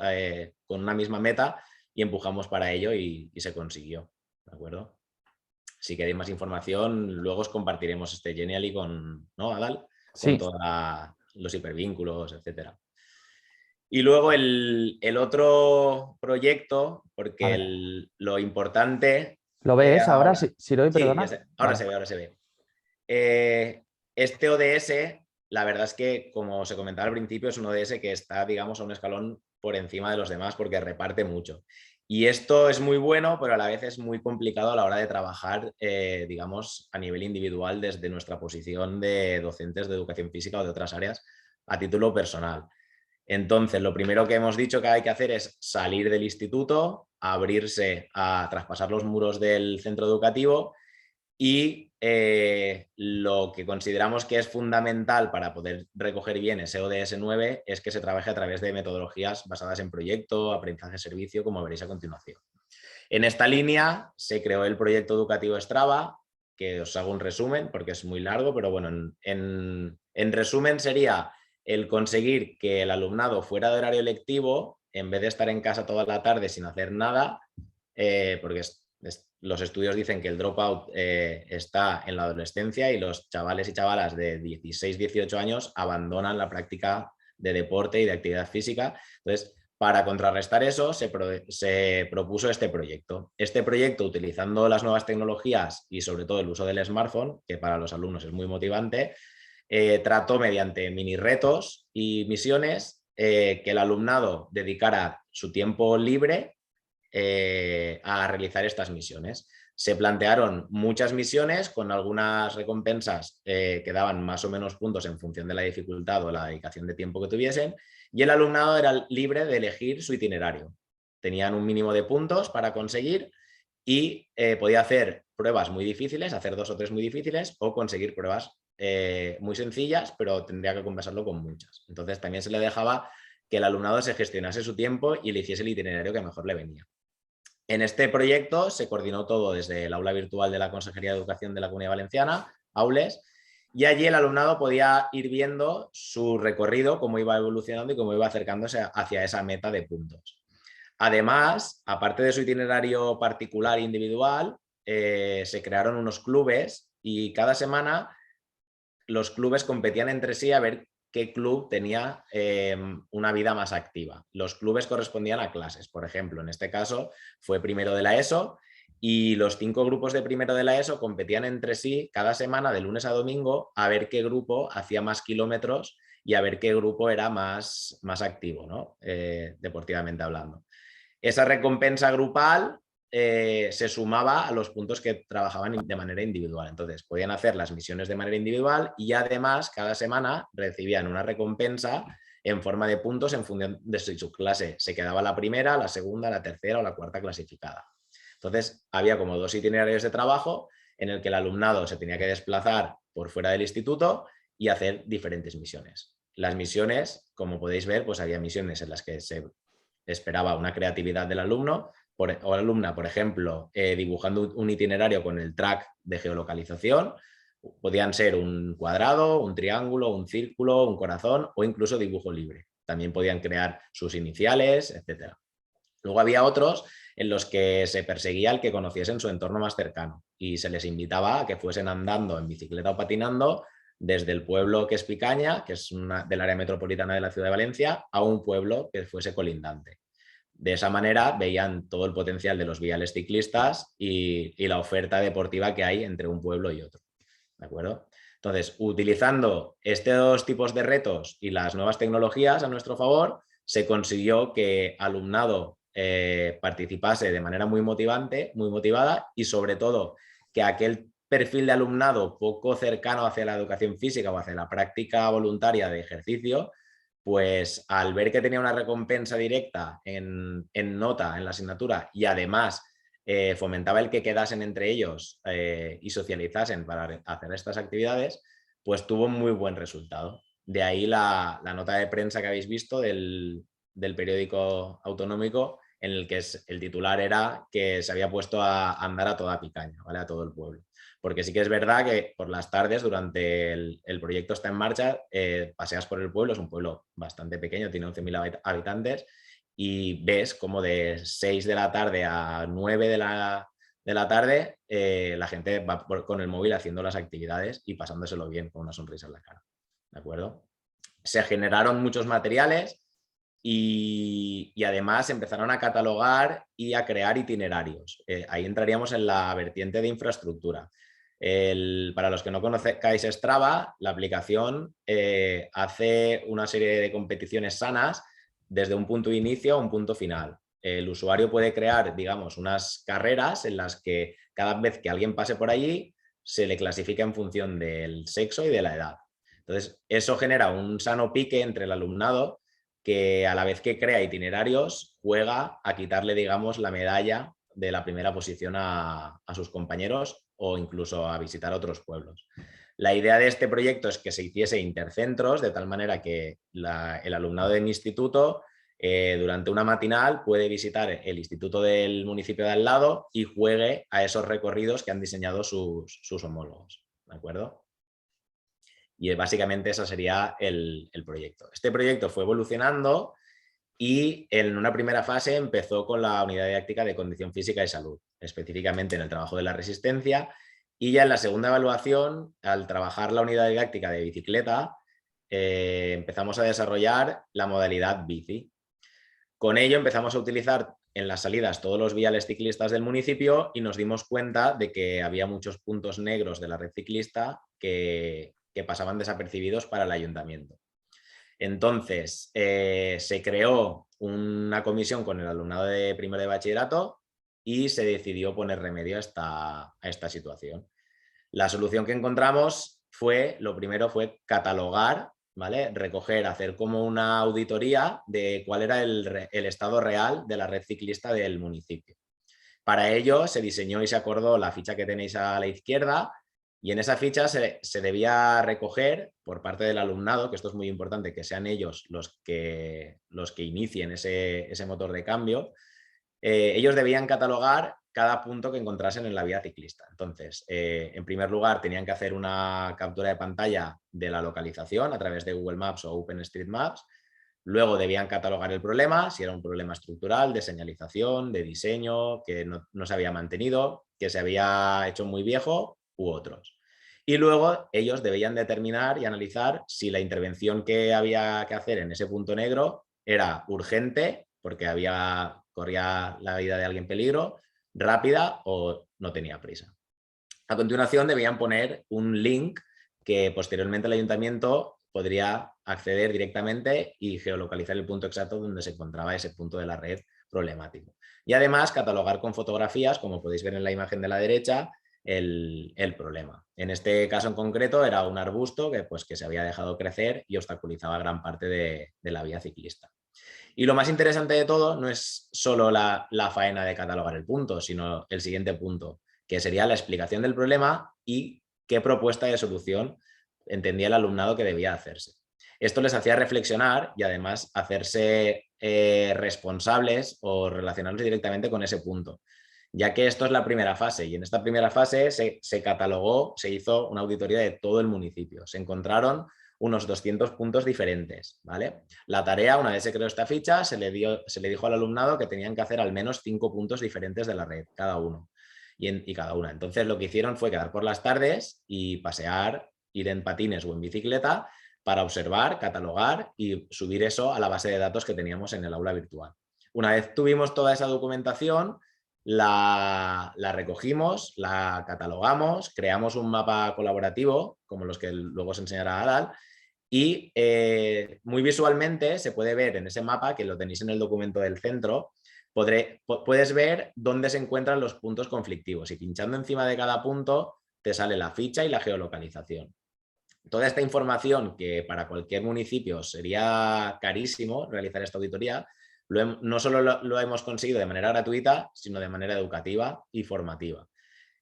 con una misma meta y empujamos para ello y se consiguió. ¿De acuerdo? Si queréis más información, luego os compartiremos este Genially con, ¿no, Adal? Con todos los hipervínculos, etcétera. Y luego el otro proyecto, porque lo importante... ¿Lo ves ahora? Si lo doy, perdona. Sí, ahora se ve. Este ODS, la verdad es que, como se comentaba al principio, es un ODS que está, digamos, a un escalón por encima de los demás porque reparte mucho. Y esto es muy bueno, pero a la vez es muy complicado a la hora de trabajar, digamos, a nivel individual desde nuestra posición de docentes de educación física o de otras áreas a título personal. Entonces, lo primero que hemos dicho que hay que hacer es salir del instituto, abrirse a traspasar los muros del centro educativo y lo que consideramos que es fundamental para poder recoger bien ese ODS 9 es que se trabaje a través de metodologías basadas en proyecto, aprendizaje servicio, como veréis a continuación. En esta línea se creó el proyecto educativo Strava, que os hago un resumen porque es muy largo, pero bueno, en resumen sería el conseguir que el alumnado fuera de horario lectivo, en vez de estar en casa toda la tarde sin hacer nada, porque los estudios dicen que el dropout está en la adolescencia y los chavales y chavalas de 16, 18 años abandonan la práctica de deporte y de actividad física. Entonces, para contrarrestar eso, se propuso este proyecto. Este proyecto, utilizando las nuevas tecnologías y sobre todo el uso del smartphone, que para los alumnos es muy motivante, trató mediante mini retos y misiones que el alumnado dedicara su tiempo libre a realizar estas misiones. Se plantearon muchas misiones con algunas recompensas que daban más o menos puntos en función de la dificultad o la dedicación de tiempo que tuviesen, y el alumnado era libre de elegir su itinerario. Tenían un mínimo de puntos para conseguir y podía hacer pruebas muy difíciles, hacer 2 o 3 muy difíciles o conseguir pruebas muy sencillas, pero tendría que compensarlo con muchas. Entonces también se le dejaba que el alumnado se gestionase su tiempo y le hiciese el itinerario que mejor le venía. En este proyecto se coordinó todo desde el aula virtual de la Consejería de Educación de la Comunidad Valenciana, AULES, y allí el alumnado podía ir viendo su recorrido, cómo iba evolucionando y cómo iba acercándose hacia esa meta de puntos. Además, aparte de su itinerario particular e individual, se crearon unos clubes y cada semana los clubes competían entre sí a ver qué club tenía una vida más activa. Los clubes correspondían a clases. Por ejemplo, en este caso fue primero de la ESO y los 5 grupos de primero de la ESO competían entre sí cada semana de lunes a domingo a ver qué grupo hacía más kilómetros y a ver qué grupo era más activo, ¿no? Deportivamente hablando. Esa recompensa grupal se sumaba a los puntos que trabajaban de manera individual. Entonces, podían hacer las misiones de manera individual y además cada semana recibían una recompensa en forma de puntos en función de si su clase se quedaba la primera, la segunda, la tercera o la cuarta clasificada. Entonces, había como 2 itinerarios de trabajo en el que el alumnado se tenía que desplazar por fuera del instituto y hacer diferentes misiones. Las misiones, como podéis ver, pues había misiones en las que se esperaba una creatividad del alumno o alumna, por ejemplo, dibujando un itinerario con el track de geolocalización. Podían ser un cuadrado, un triángulo, un círculo, un corazón o incluso dibujo libre. También podían crear sus iniciales, etc. Luego había otros en los que se perseguía al que conociesen su entorno más cercano y se les invitaba a que fuesen andando en bicicleta o patinando desde el pueblo que es Picaña, que es del área metropolitana de la ciudad de Valencia, a un pueblo que fuese colindante. De esa manera veían todo el potencial de los viales ciclistas y la oferta deportiva que hay entre un pueblo y otro. ¿De acuerdo? Entonces, utilizando estos tipos de retos y las nuevas tecnologías a nuestro favor, se consiguió que alumnado participase de manera muy motivante, muy motivada, y sobre todo que aquel perfil de alumnado poco cercano hacia la educación física o hacia la práctica voluntaria de ejercicio, pues al ver que tenía una recompensa directa en nota en la asignatura y además fomentaba el que quedasen entre ellos y socializasen para hacer estas actividades, pues tuvo muy buen resultado. De ahí la nota de prensa que habéis visto del periódico autonómico, en el que el titular era que se había puesto a andar a toda Picaña, ¿vale? A todo el pueblo. Porque sí que es verdad que por las tardes, durante el proyecto está en marcha, paseas por el pueblo, es un pueblo bastante pequeño, tiene 11.000 habitantes, y ves como de 6 de la tarde a 9 de la tarde la gente va con el móvil haciendo las actividades y pasándoselo bien, con una sonrisa en la cara. ¿De acuerdo? Se generaron muchos materiales y además empezaron a catalogar y a crear itinerarios. Ahí entraríamos en la vertiente de infraestructura. Para los que no conozcáis Strava, la aplicación hace una serie de competiciones sanas desde un punto de inicio a un punto final. El usuario puede crear, digamos, unas carreras en las que cada vez que alguien pase por allí se le clasifica en función del sexo y de la edad. Entonces, eso genera un sano pique entre el alumnado que, a la vez que crea itinerarios, juega a quitarle, digamos, la medalla de la primera posición a sus compañeros o incluso a visitar otros pueblos. La idea de este proyecto es que se hiciese intercentros, de tal manera que el alumnado de mi instituto durante una matinal puede visitar el instituto del municipio de al lado y juegue a esos recorridos que han diseñado sus homólogos. ¿De acuerdo? Y básicamente ese sería el proyecto. Este proyecto fue evolucionando y en una primera fase empezó con la unidad didáctica de condición física y salud, específicamente en el trabajo de la resistencia, y ya en la segunda evaluación, al trabajar la unidad didáctica de bicicleta, empezamos a desarrollar la modalidad bici. Con ello empezamos a utilizar en las salidas todos los viales ciclistas del municipio y nos dimos cuenta de que había muchos puntos negros de la red ciclista que pasaban desapercibidos para el ayuntamiento. Entonces, se creó una comisión con el alumnado de primero de bachillerato y se decidió poner remedio a esta situación. La solución que encontramos lo primero fue catalogar, ¿vale? Recoger, hacer como una auditoría de cuál era el estado real de la red ciclista del municipio. Para ello se diseñó y se acordó la ficha que tenéis a la izquierda, y en esa ficha se debía recoger por parte del alumnado, que esto es muy importante, que sean ellos los que inicien ese motor de cambio. Ellos debían catalogar cada punto que encontrasen en la vía ciclista. Entonces, en primer lugar, tenían que hacer una captura de pantalla de la localización a través de Google Maps o OpenStreetMaps. Luego debían catalogar el problema, si era un problema estructural, de señalización, de diseño, que no se había mantenido, que se había hecho muy viejo, u otros. Y luego ellos debían determinar y analizar si la intervención que había que hacer en ese punto negro era urgente, porque corría la vida de alguien en peligro, rápida o no tenía prisa. A continuación debían poner un link que posteriormente el ayuntamiento podría acceder directamente y geolocalizar el punto exacto donde se encontraba ese punto de la red problemático. Y además catalogar con fotografías, como podéis ver en la imagen de la derecha, el problema. En este caso en concreto era un arbusto que se había dejado crecer y obstaculizaba gran parte de la vía ciclista. Y lo más interesante de todo no es solo la faena de catalogar el punto, sino el siguiente punto, que sería la explicación del problema y qué propuesta de solución entendía el alumnado que debía hacerse. Esto les hacía reflexionar y además hacerse responsables o relacionarlos directamente con ese punto, ya que esto es la primera fase, y en esta primera fase se catalogó, se hizo una auditoría de todo el municipio. Se encontraron unos 200 puntos diferentes, ¿vale? La tarea, una vez se creó esta ficha, se le dijo al alumnado que tenían que hacer al menos 5 puntos diferentes de la red, cada uno y cada una. Entonces lo que hicieron fue quedar por las tardes y pasear, ir en patines o en bicicleta para observar, catalogar y subir eso a la base de datos que teníamos en el aula virtual. Una vez tuvimos toda esa documentación, la recogimos, la catalogamos, creamos un mapa colaborativo, como los que luego se enseñará Adal, y muy visualmente se puede ver en ese mapa, que lo tenéis en el documento del centro, puedes ver dónde se encuentran los puntos conflictivos y pinchando encima de cada punto te sale la ficha y la geolocalización. Toda esta información, que para cualquier municipio sería carísimo realizar esta auditoría, no solo lo hemos conseguido de manera gratuita, sino de manera educativa y formativa.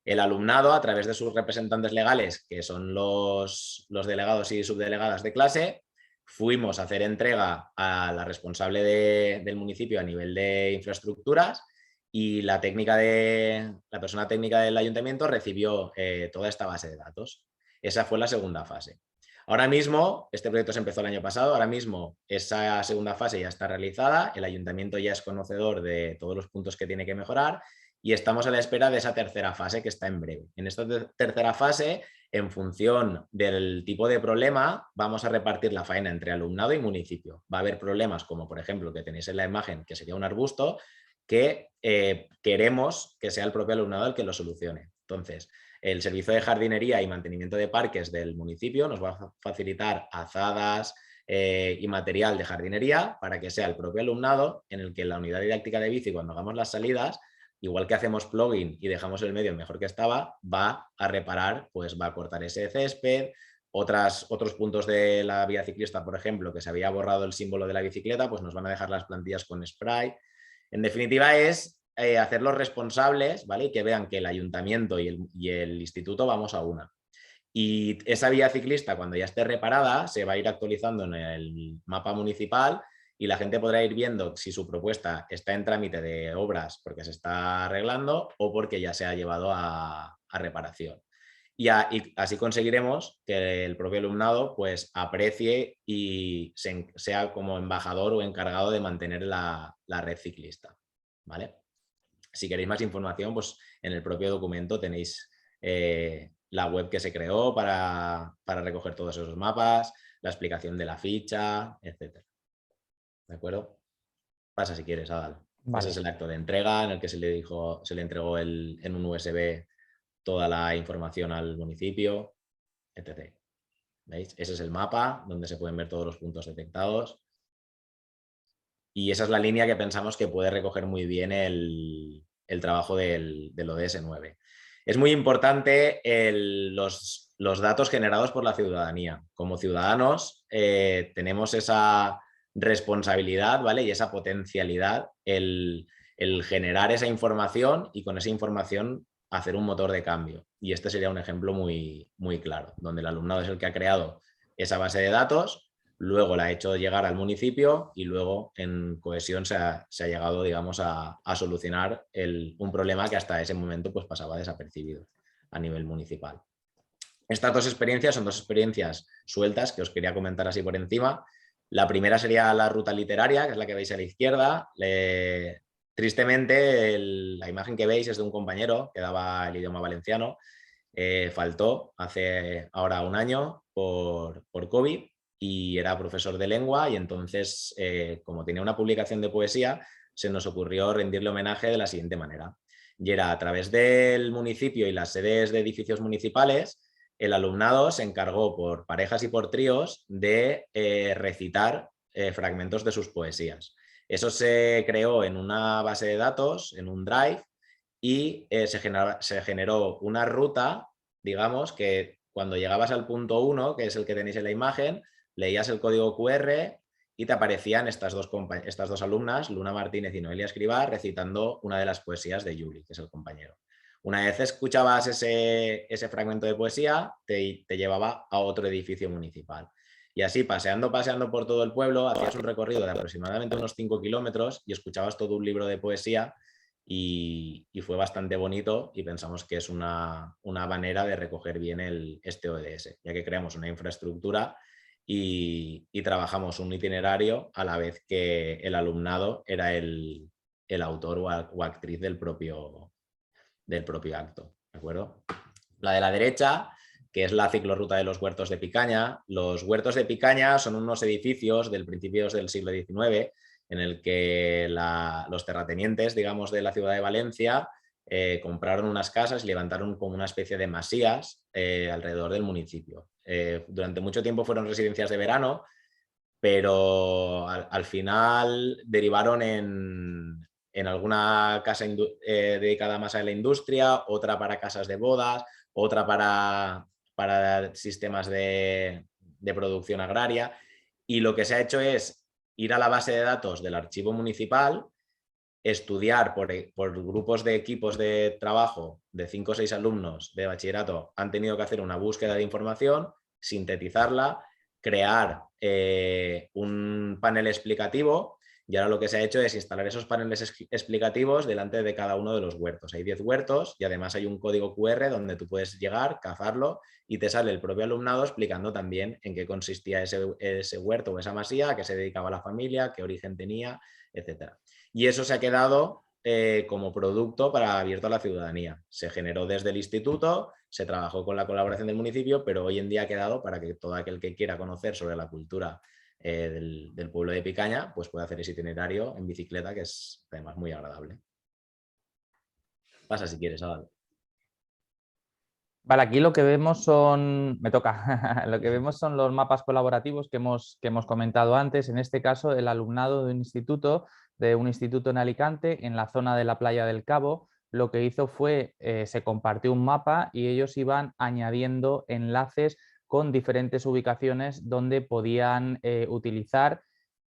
El alumnado, a través de sus representantes legales, que son los delegados y subdelegadas de clase, fuimos a hacer entrega a la responsable del municipio a nivel de infraestructuras y la persona técnica del ayuntamiento recibió toda esta base de datos. Esa fue la segunda fase. Ahora mismo, este proyecto se empezó el año pasado, ahora mismo esa segunda fase ya está realizada, el ayuntamiento ya es conocedor de todos los puntos que tiene que mejorar y estamos a la espera de esa tercera fase que está en breve. En esta tercera fase, en función del tipo de problema, vamos a repartir la faena entre alumnado y municipio. Va a haber problemas como, por ejemplo, que tenéis en la imagen, que sería un arbusto, que queremos que sea el propio alumnado el que lo solucione. Entonces, el servicio de jardinería y mantenimiento de parques del municipio nos va a facilitar azadas y material de jardinería para que sea el propio alumnado en el que la unidad didáctica de bici, cuando hagamos las salidas, igual que hacemos plugin y dejamos el medio mejor que estaba, va a reparar, pues va a cortar ese césped, otros puntos de la vía ciclista, por ejemplo, que se había borrado el símbolo de la bicicleta, pues nos van a dejar las plantillas con spray. En definitiva es hacerlos responsables, ¿vale? Y que vean que el ayuntamiento y el instituto vamos a una. Y esa vía ciclista, cuando ya esté reparada, se va a ir actualizando en el mapa municipal y la gente podrá ir viendo si su propuesta está en trámite de obras porque se está arreglando o porque ya se ha llevado a reparación. Y así conseguiremos que el propio alumnado pues aprecie y sea como embajador o encargado de mantener la red ciclista, ¿vale? Si queréis más información, pues en el propio documento tenéis la web que se creó para recoger todos esos mapas, la explicación de la ficha, etc. ¿De acuerdo? Pasa si quieres, Adal. Vale. Ese es el acto de entrega en el que se le entregó en un USB toda la información al municipio, etc. ¿Veis? Ese es el mapa donde se pueden ver todos los puntos detectados. Y esa es la línea que pensamos que puede recoger muy bien el trabajo del ODS 9. Es muy importante los datos generados por la ciudadanía. Como ciudadanos tenemos esa responsabilidad, ¿vale? Y esa potencialidad, el generar esa información y con esa información hacer un motor de cambio. Y este sería un ejemplo muy, muy claro, donde el alumnado es el que ha creado esa base de datos, luego la ha hecho llegar al municipio y luego en cohesión se ha llegado, digamos, a solucionar un problema que hasta ese momento pues, pasaba desapercibido a nivel municipal. Estas dos experiencias son dos experiencias sueltas que os quería comentar así por encima. La primera sería la ruta literaria, que es la que veis a la izquierda. Tristemente, la imagen que veis es de un compañero que daba el idioma valenciano. Faltó hace ahora un año por COVID y era profesor de lengua y entonces, como tenía una publicación de poesía, se nos ocurrió rendirle homenaje de la siguiente manera. Y era a través del municipio y las sedes de edificios municipales, el alumnado se encargó por parejas y por tríos de recitar fragmentos de sus poesías. Eso se creó en una base de datos, en un drive, y se generó una ruta, digamos, que cuando llegabas al punto 1, que es el que tenéis en la imagen, leías el código QR y te aparecían estas dos alumnas, Luna Martínez y Noelia Escrivá, recitando una de las poesías de Juli, que es el compañero. Una vez escuchabas ese fragmento de poesía, te llevaba a otro edificio municipal. Y así, paseando por todo el pueblo, hacías un recorrido de aproximadamente unos 5 kilómetros y escuchabas todo un libro de poesía y fue bastante bonito y pensamos que es una manera de recoger bien este ODS, ya que creamos una infraestructura y trabajamos un itinerario a la vez que el alumnado era el autor o actriz del propio acto, ¿de acuerdo? La de la derecha, que es la ciclorruta de los huertos de Picaña. Los huertos de Picaña son unos edificios del principios del siglo XIX en el que los terratenientes, digamos, de la ciudad de Valencia compraron unas casas y levantaron como una especie de masías alrededor del municipio. Durante mucho tiempo fueron residencias de verano, pero al final derivaron en alguna casa dedicada más a la industria, otra para casas de bodas, otra para sistemas de producción agraria. Y lo que se ha hecho es ir a la base de datos del archivo municipal, estudiar por grupos de equipos de trabajo de 5 o 6 alumnos de bachillerato, han tenido que hacer una búsqueda de información, sintetizarla, crear un panel explicativo, y ahora lo que se ha hecho es instalar esos paneles explicativos delante de cada uno de los huertos. Hay 10 huertos y además hay un código QR donde tú puedes llegar, cazarlo y te sale el propio alumnado explicando también en qué consistía ese huerto o esa masía, a qué se dedicaba la familia, qué origen tenía, etc. Y eso se ha quedado como producto para abierto a la ciudadanía. Se generó desde el instituto, se trabajó con la colaboración del municipio, pero hoy en día ha quedado para que todo aquel que quiera conocer sobre la cultura del pueblo de Picaña, pues puede hacer ese itinerario en bicicleta, que es además muy agradable. Pasa si quieres, Adal. Vale, aquí lo que vemos son, me toca, lo que vemos son los mapas colaborativos que hemos comentado antes. En este caso, el alumnado de un instituto en Alicante, en la zona de la Playa del Cabo, lo que hizo fue, se compartió un mapa y ellos iban añadiendo enlaces con diferentes ubicaciones donde podían utilizar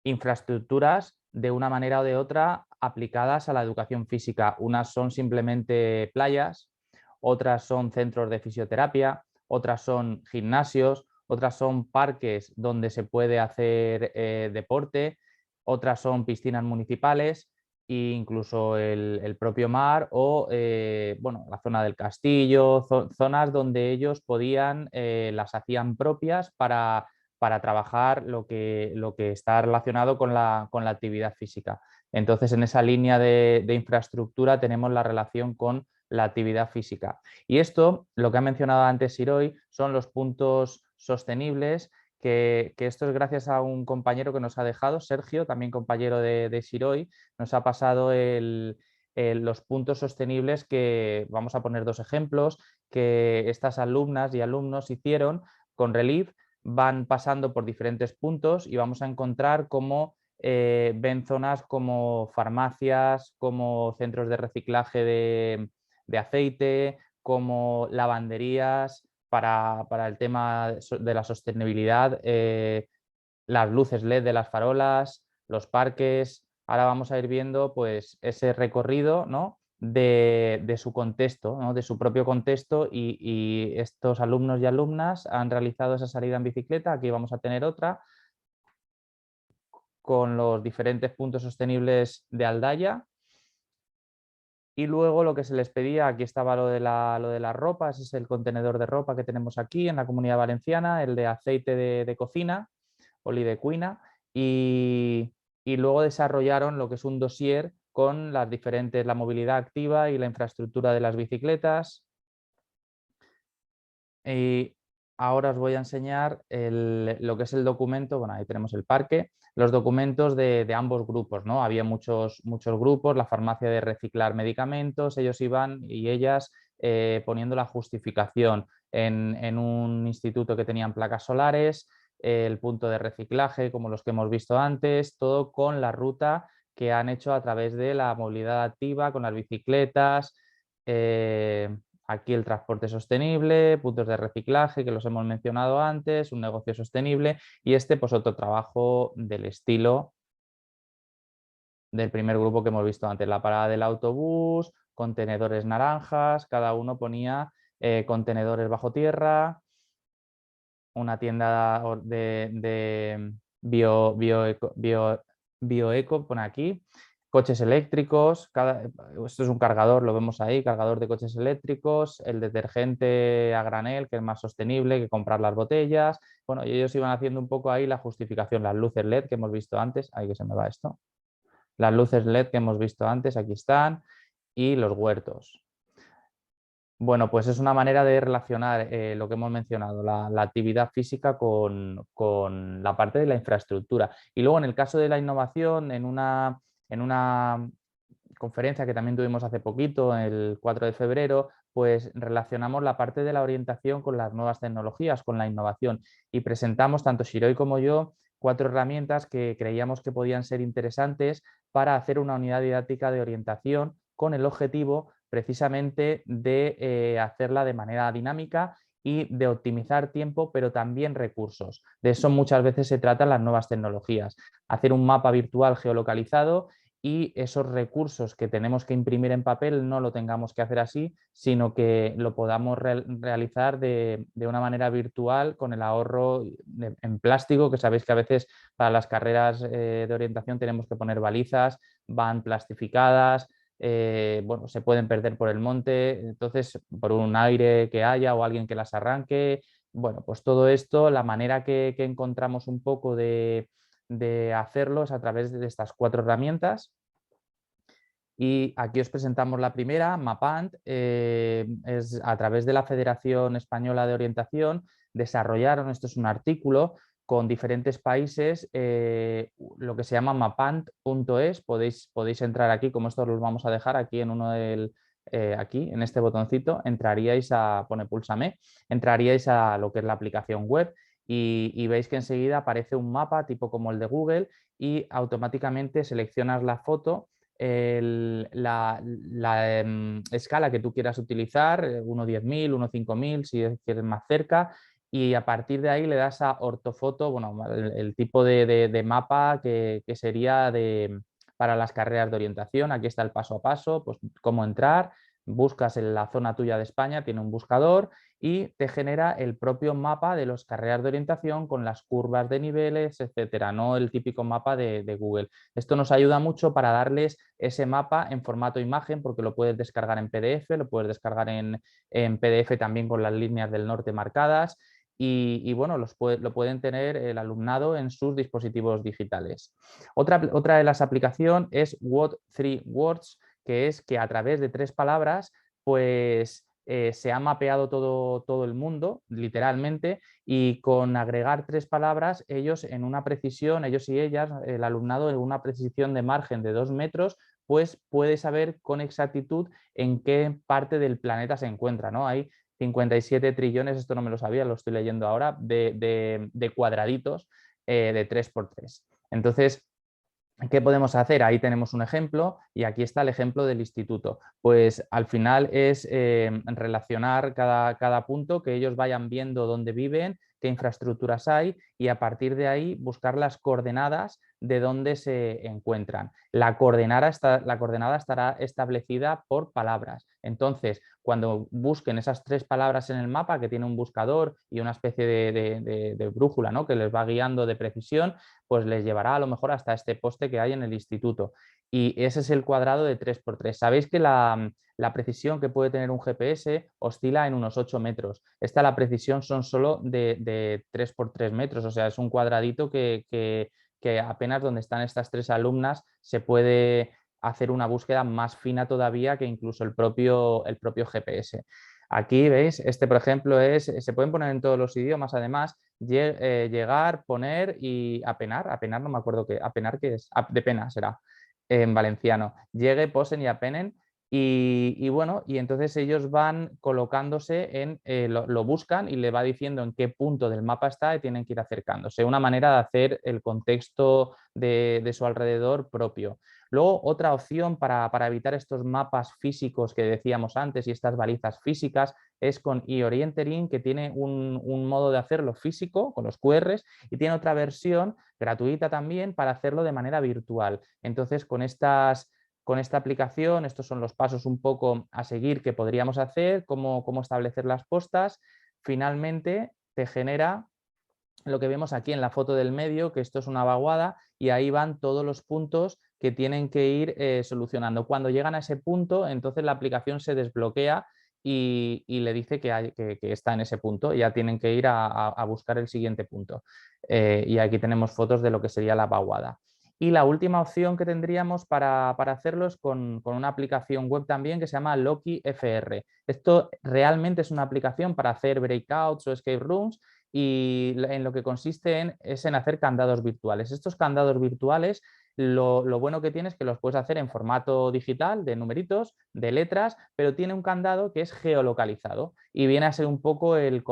infraestructuras de una manera o de otra aplicadas a la educación física. Unas son simplemente playas, otras son centros de fisioterapia, otras son gimnasios, otras son parques donde se puede hacer deporte, otras son piscinas municipales e incluso el propio mar o bueno, la zona del castillo, zonas donde ellos podían, las hacían propias para trabajar lo que está relacionado con la actividad física. Entonces, en esa línea de infraestructura tenemos la relación con la actividad física. Y esto, lo que ha mencionado antes Siroi, son los puntos sostenibles, que esto es gracias a un compañero que nos ha dejado, Sergio, también compañero de Siroi, nos ha pasado los puntos sostenibles que, vamos a poner 2 ejemplos, que estas alumnas y alumnos hicieron con Relief. Van pasando por diferentes puntos y vamos a encontrar cómo ven zonas como farmacias, como centros de reciclaje de aceite, como lavanderías para el tema de la sostenibilidad, las luces LED de las farolas, los parques. Ahora vamos a ir viendo pues, ese recorrido, ¿no?, de su contexto, ¿no?, de su propio contexto, y estos alumnos y alumnas han realizado esa salida en bicicleta. Aquí vamos a tener otra con los diferentes puntos sostenibles de Aldaya. Y luego lo que se les pedía, aquí estaba lo de las ropas, es el contenedor de ropa que tenemos aquí en la Comunidad Valenciana, el de aceite de cocina, oli de cuina, y luego desarrollaron lo que es un dossier con las diferentes, la movilidad activa y la infraestructura de las bicicletas. Y ahora os voy a enseñar lo que es el documento. Bueno, ahí tenemos el parque, los documentos de ambos grupos, ¿no? Había muchos grupos, la farmacia de reciclar medicamentos, ellos iban y ellas poniendo la justificación en un instituto que tenían placas solares, el punto de reciclaje, como los que hemos visto antes, todo con la ruta que han hecho a través de la movilidad activa, con las bicicletas. Aquí el transporte sostenible, puntos de reciclaje que los hemos mencionado antes, un negocio sostenible, y pues otro trabajo del estilo del primer grupo que hemos visto antes, la parada del autobús, contenedores naranjas, cada uno ponía contenedores bajo tierra, una tienda de bioeco, pone aquí, Coches eléctricos, esto es un cargador, lo vemos ahí, cargador de coches eléctricos, el detergente a granel, que es más sostenible que comprar las botellas. Bueno, y ellos iban haciendo un poco ahí la justificación, las luces LED que hemos visto antes, ahí que se me va esto, las luces LED que hemos visto antes, aquí están, y los huertos. Bueno, pues es una manera de relacionar lo que hemos mencionado, la actividad física con la parte de la infraestructura. Y luego en el caso de la innovación, en una conferencia que también tuvimos hace poquito, el 4 de febrero, pues relacionamos la parte de la orientación con las nuevas tecnologías, con la innovación, y presentamos, tanto Shiroi como yo, 4 herramientas que creíamos que podían ser interesantes para hacer una unidad didáctica de orientación con el objetivo precisamente de hacerla de manera dinámica y de optimizar tiempo, pero también recursos. De eso muchas veces se tratan las nuevas tecnologías. Hacer un mapa virtual geolocalizado y esos recursos que tenemos que imprimir en papel no lo tengamos que hacer así, sino que lo podamos realizar de una manera virtual con el ahorro en plástico, que sabéis que a veces para las carreras de orientación tenemos que poner balizas, van plastificadas, bueno, se pueden perder por el monte, entonces por un aire que haya o alguien que las arranque. Bueno, pues todo esto, la manera que encontramos un poco de hacerlo es a través de estas 4 herramientas. Y aquí os presentamos la primera, Mapant, es a través de la Federación Española de Orientación, desarrollaron, esto es un artículo, con diferentes países, lo que se llama mapant.es, podéis entrar aquí, como esto lo vamos a dejar aquí en uno del, aquí en este botoncito, entraríais a, pone púlsame, entraríais a lo que es la aplicación web y veis que enseguida aparece un mapa tipo como el de Google y automáticamente seleccionas la foto, la escala que tú quieras utilizar, 1.10.000, 1.5000, si quieres más cerca, y a partir de ahí le das a ortofoto, bueno, el tipo de mapa que sería para las carreras de orientación. Aquí está el paso a paso, pues cómo entrar, buscas en la zona tuya de España, tiene un buscador y te genera el propio mapa de las carreras de orientación con las curvas de niveles, etcétera, no el típico mapa de Google. Esto nos ayuda mucho para darles ese mapa en formato imagen, porque lo puedes descargar en PDF, lo puedes descargar en PDF también con las líneas del norte marcadas y bueno, lo pueden tener el alumnado en sus dispositivos digitales. Otra de las aplicaciones es What 3 Words, que es que a través de 3 palabras, pues se ha mapeado todo el mundo, literalmente, y con agregar 3 palabras, ellos en una precisión, ellos y ellas, el alumnado en una precisión de margen de 2 metros, pues puede saber con exactitud en qué parte del planeta se encuentra, ¿no? Hay 57 trillones, esto no me lo sabía, lo estoy leyendo ahora, de cuadraditos de 3×3. Entonces, ¿qué podemos hacer? Ahí tenemos un ejemplo y aquí está el ejemplo del instituto. Pues al final es relacionar cada punto, que ellos vayan viendo dónde viven, qué infraestructuras hay y a partir de ahí buscar las coordenadas de dónde se encuentran. La coordenada estará establecida por palabras. Entonces, cuando busquen esas 3 palabras en el mapa, que tiene un buscador y una especie de brújula, ¿no?, que les va guiando de precisión, pues les llevará a lo mejor hasta este poste que hay en el instituto. Y ese es el cuadrado de 3×3. Sabéis que la precisión que puede tener un GPS oscila en unos 8 metros. La precisión son solo de 3×3 metros, o sea, es un cuadradito que apenas donde están estas 3 alumnas se puede hacer una búsqueda más fina todavía que incluso el propio GPS. Aquí veis, por ejemplo, se pueden poner en todos los idiomas, además, llegar, poner y apenar no me acuerdo qué, apenar qué es, de pena será en valenciano, llegue, posen y apenen. Y bueno, y entonces ellos van colocándose lo buscan y le va diciendo en qué punto del mapa está y tienen que ir acercándose. Una manera de hacer el contexto de su alrededor propio. Luego, otra opción para evitar estos mapas físicos que decíamos antes y estas balizas físicas es con eOrienteering, que tiene un modo de hacerlo físico con los QRs y tiene otra versión gratuita también para hacerlo de manera virtual. Entonces, con esta aplicación, estos son los pasos un poco a seguir que podríamos hacer, cómo establecer las postas. Finalmente, te genera lo que vemos aquí en la foto del medio, que esto es una vaguada y ahí van todos los puntos que tienen que ir solucionando. Cuando llegan a ese punto, entonces la aplicación se desbloquea y le dice que está en ese punto. Ya tienen que ir a buscar el siguiente punto. Y aquí tenemos fotos de lo que sería la vaguada. Y la última opción que tendríamos para hacerlo es con una aplicación web también que se llama Loki FR. Esto realmente es una aplicación para hacer breakouts o escape rooms y en lo que consiste es en hacer candados virtuales. Estos candados virtuales lo bueno que tiene es que los puedes hacer en formato digital, de numeritos, de letras, pero tiene un candado que es geolocalizado y viene a ser un poco el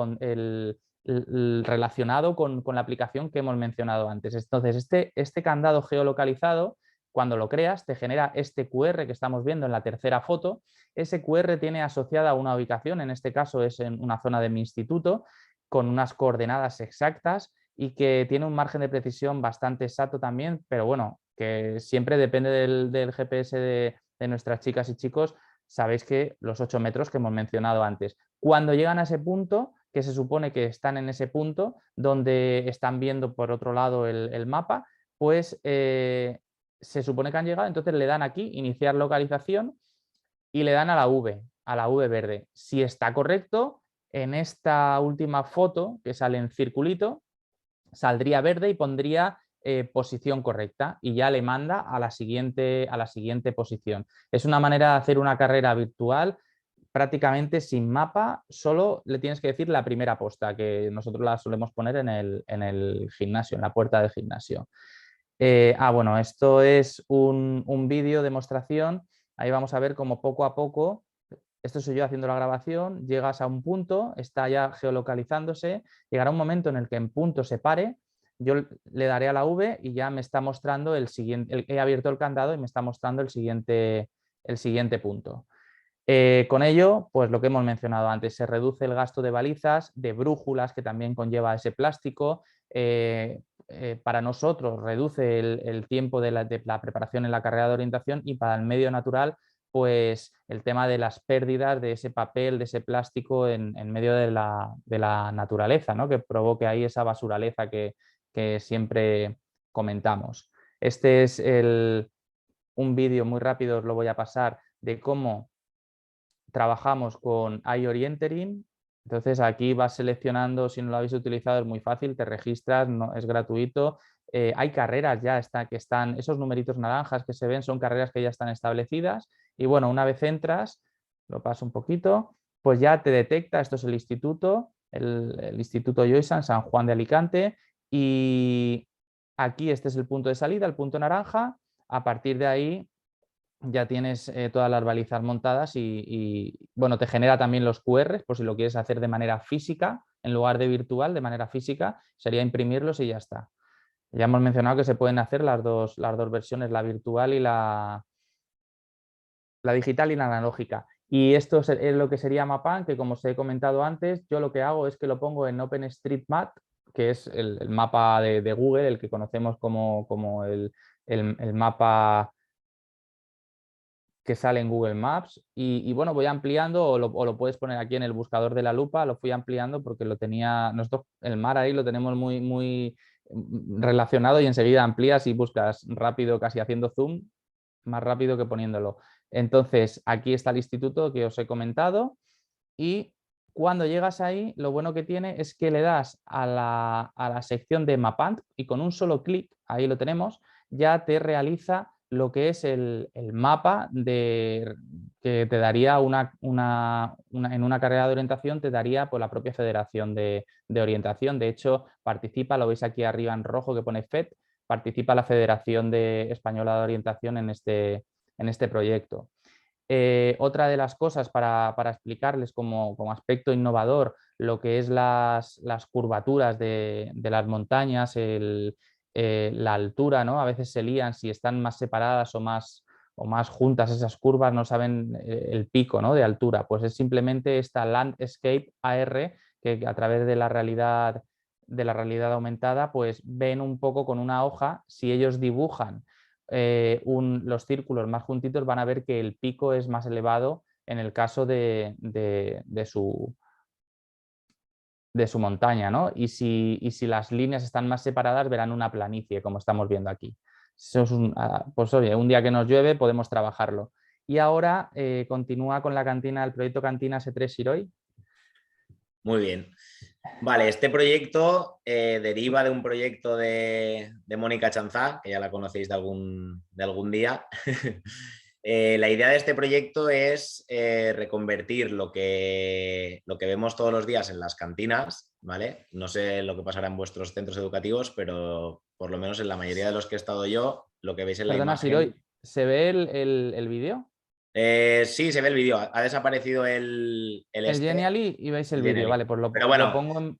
relacionado con la aplicación que hemos mencionado antes. Entonces, este candado geolocalizado, cuando lo creas, te genera este QR que estamos viendo en la tercera foto. Ese QR tiene asociada una ubicación, en este caso es en una zona de mi instituto, con unas coordenadas exactas y que tiene un margen de precisión bastante exacto también, pero bueno, que siempre depende del GPS de nuestras chicas y chicos. Sabéis que los 8 metros que hemos mencionado antes. Cuando llegan a ese punto, que se supone que están en ese punto donde están viendo por otro lado el mapa, pues se supone que han llegado, entonces le dan aquí, iniciar localización, y le dan a la V verde. Si está correcto, en esta última foto que sale en circulito, saldría verde y pondría posición correcta y ya le manda a la siguiente posición. Es una manera de hacer una carrera virtual prácticamente sin mapa, solo le tienes que decir la primera posta, que nosotros la solemos poner en el gimnasio, en la puerta del gimnasio. Bueno, esto es un vídeo demostración. Ahí vamos a ver cómo poco a poco, esto soy yo haciendo la grabación, llegas a un punto, está ya geolocalizándose, llegará un momento en el que en punto se pare, yo le daré a la V y ya me está mostrando el siguiente, he abierto el candado y me está mostrando el siguiente punto. Con ello, pues lo que hemos mencionado antes, se reduce el gasto de balizas, de brújulas que también conlleva ese plástico. Para nosotros reduce el tiempo de la preparación en la carrera de orientación y para el medio natural, pues el tema de las pérdidas de ese papel, de ese plástico en medio de la naturaleza, ¿no? Que provoque ahí esa basuraleza que siempre comentamos. Este es un vídeo muy rápido, os lo voy a pasar, de cómo trabajamos con iOrientering. Entonces aquí vas seleccionando, si no lo habéis utilizado es muy fácil, te registras, no, es gratuito. Hay carreras ya que están, esos numeritos naranjas que se ven son carreras que ya están establecidas y bueno, una vez entras, lo paso un poquito, pues ya te detecta, esto es el instituto, el Instituto Joysan, San Juan de Alicante, y aquí este es el punto de salida, el punto naranja. A partir de ahí ya tienes todas las balizas montadas y bueno, te genera también los QRs por si lo quieres hacer de manera física, en lugar de virtual, de manera física, sería imprimirlos y ya está. Ya hemos mencionado que se pueden hacer las dos versiones, la virtual y la digital y la analógica. Y esto es lo que sería Mapan, que como os he comentado antes, yo lo que hago es que lo pongo en OpenStreetMap, que es el mapa de Google, el que conocemos como el mapa que sale en Google Maps y bueno, voy ampliando o lo puedes poner aquí en el buscador de la lupa, lo fui ampliando porque lo tenía, nosotros el mar ahí lo tenemos muy relacionado y enseguida amplías y buscas rápido, casi haciendo zoom, más rápido que poniéndolo. Entonces, aquí está el instituto que os he comentado y cuando llegas ahí, lo bueno que tiene es que le das a la sección de Mapant y con un solo clic, ahí lo tenemos, ya te realiza lo que es el mapa que te daría en una carrera de orientación, te daría por la propia Federación de Orientación. De hecho, participa, lo veis aquí arriba en rojo que pone FED, participa la Federación Española de Orientación en este proyecto. Otra de las cosas para explicarles como aspecto innovador lo que es las curvaturas de las montañas, la altura, ¿no? A veces se lían si están más separadas o más juntas esas curvas, no saben el pico, ¿no? de altura. Pues es simplemente esta Landscape AR que a través de la realidad aumentada pues ven un poco con una hoja, si ellos dibujan los círculos más juntitos van a ver que el pico es más elevado en el caso de su montaña, ¿no? Y si las líneas están más separadas verán una planicie, como estamos viendo aquí. Eso es pues oye, un día que nos llueve podemos trabajarlo. Y ahora continúa con la cantina, el proyecto Cantina S3 Siroi. Muy bien. Vale, este proyecto deriva de un proyecto de Mónica Chanzá, que ya la conocéis de algún día. La idea de este proyecto es reconvertir lo que vemos todos los días en las cantinas, ¿vale? No sé lo que pasará en vuestros centros educativos, pero por lo menos en la mayoría de los que he estado yo, lo que veis en la Perdona, imagen... Siroi, ¿se ve el vídeo? Sí, se ve el vídeo. Ha desaparecido el El Genially y veis el vídeo, Genially. vale, pues Pero lo bueno, pongo en...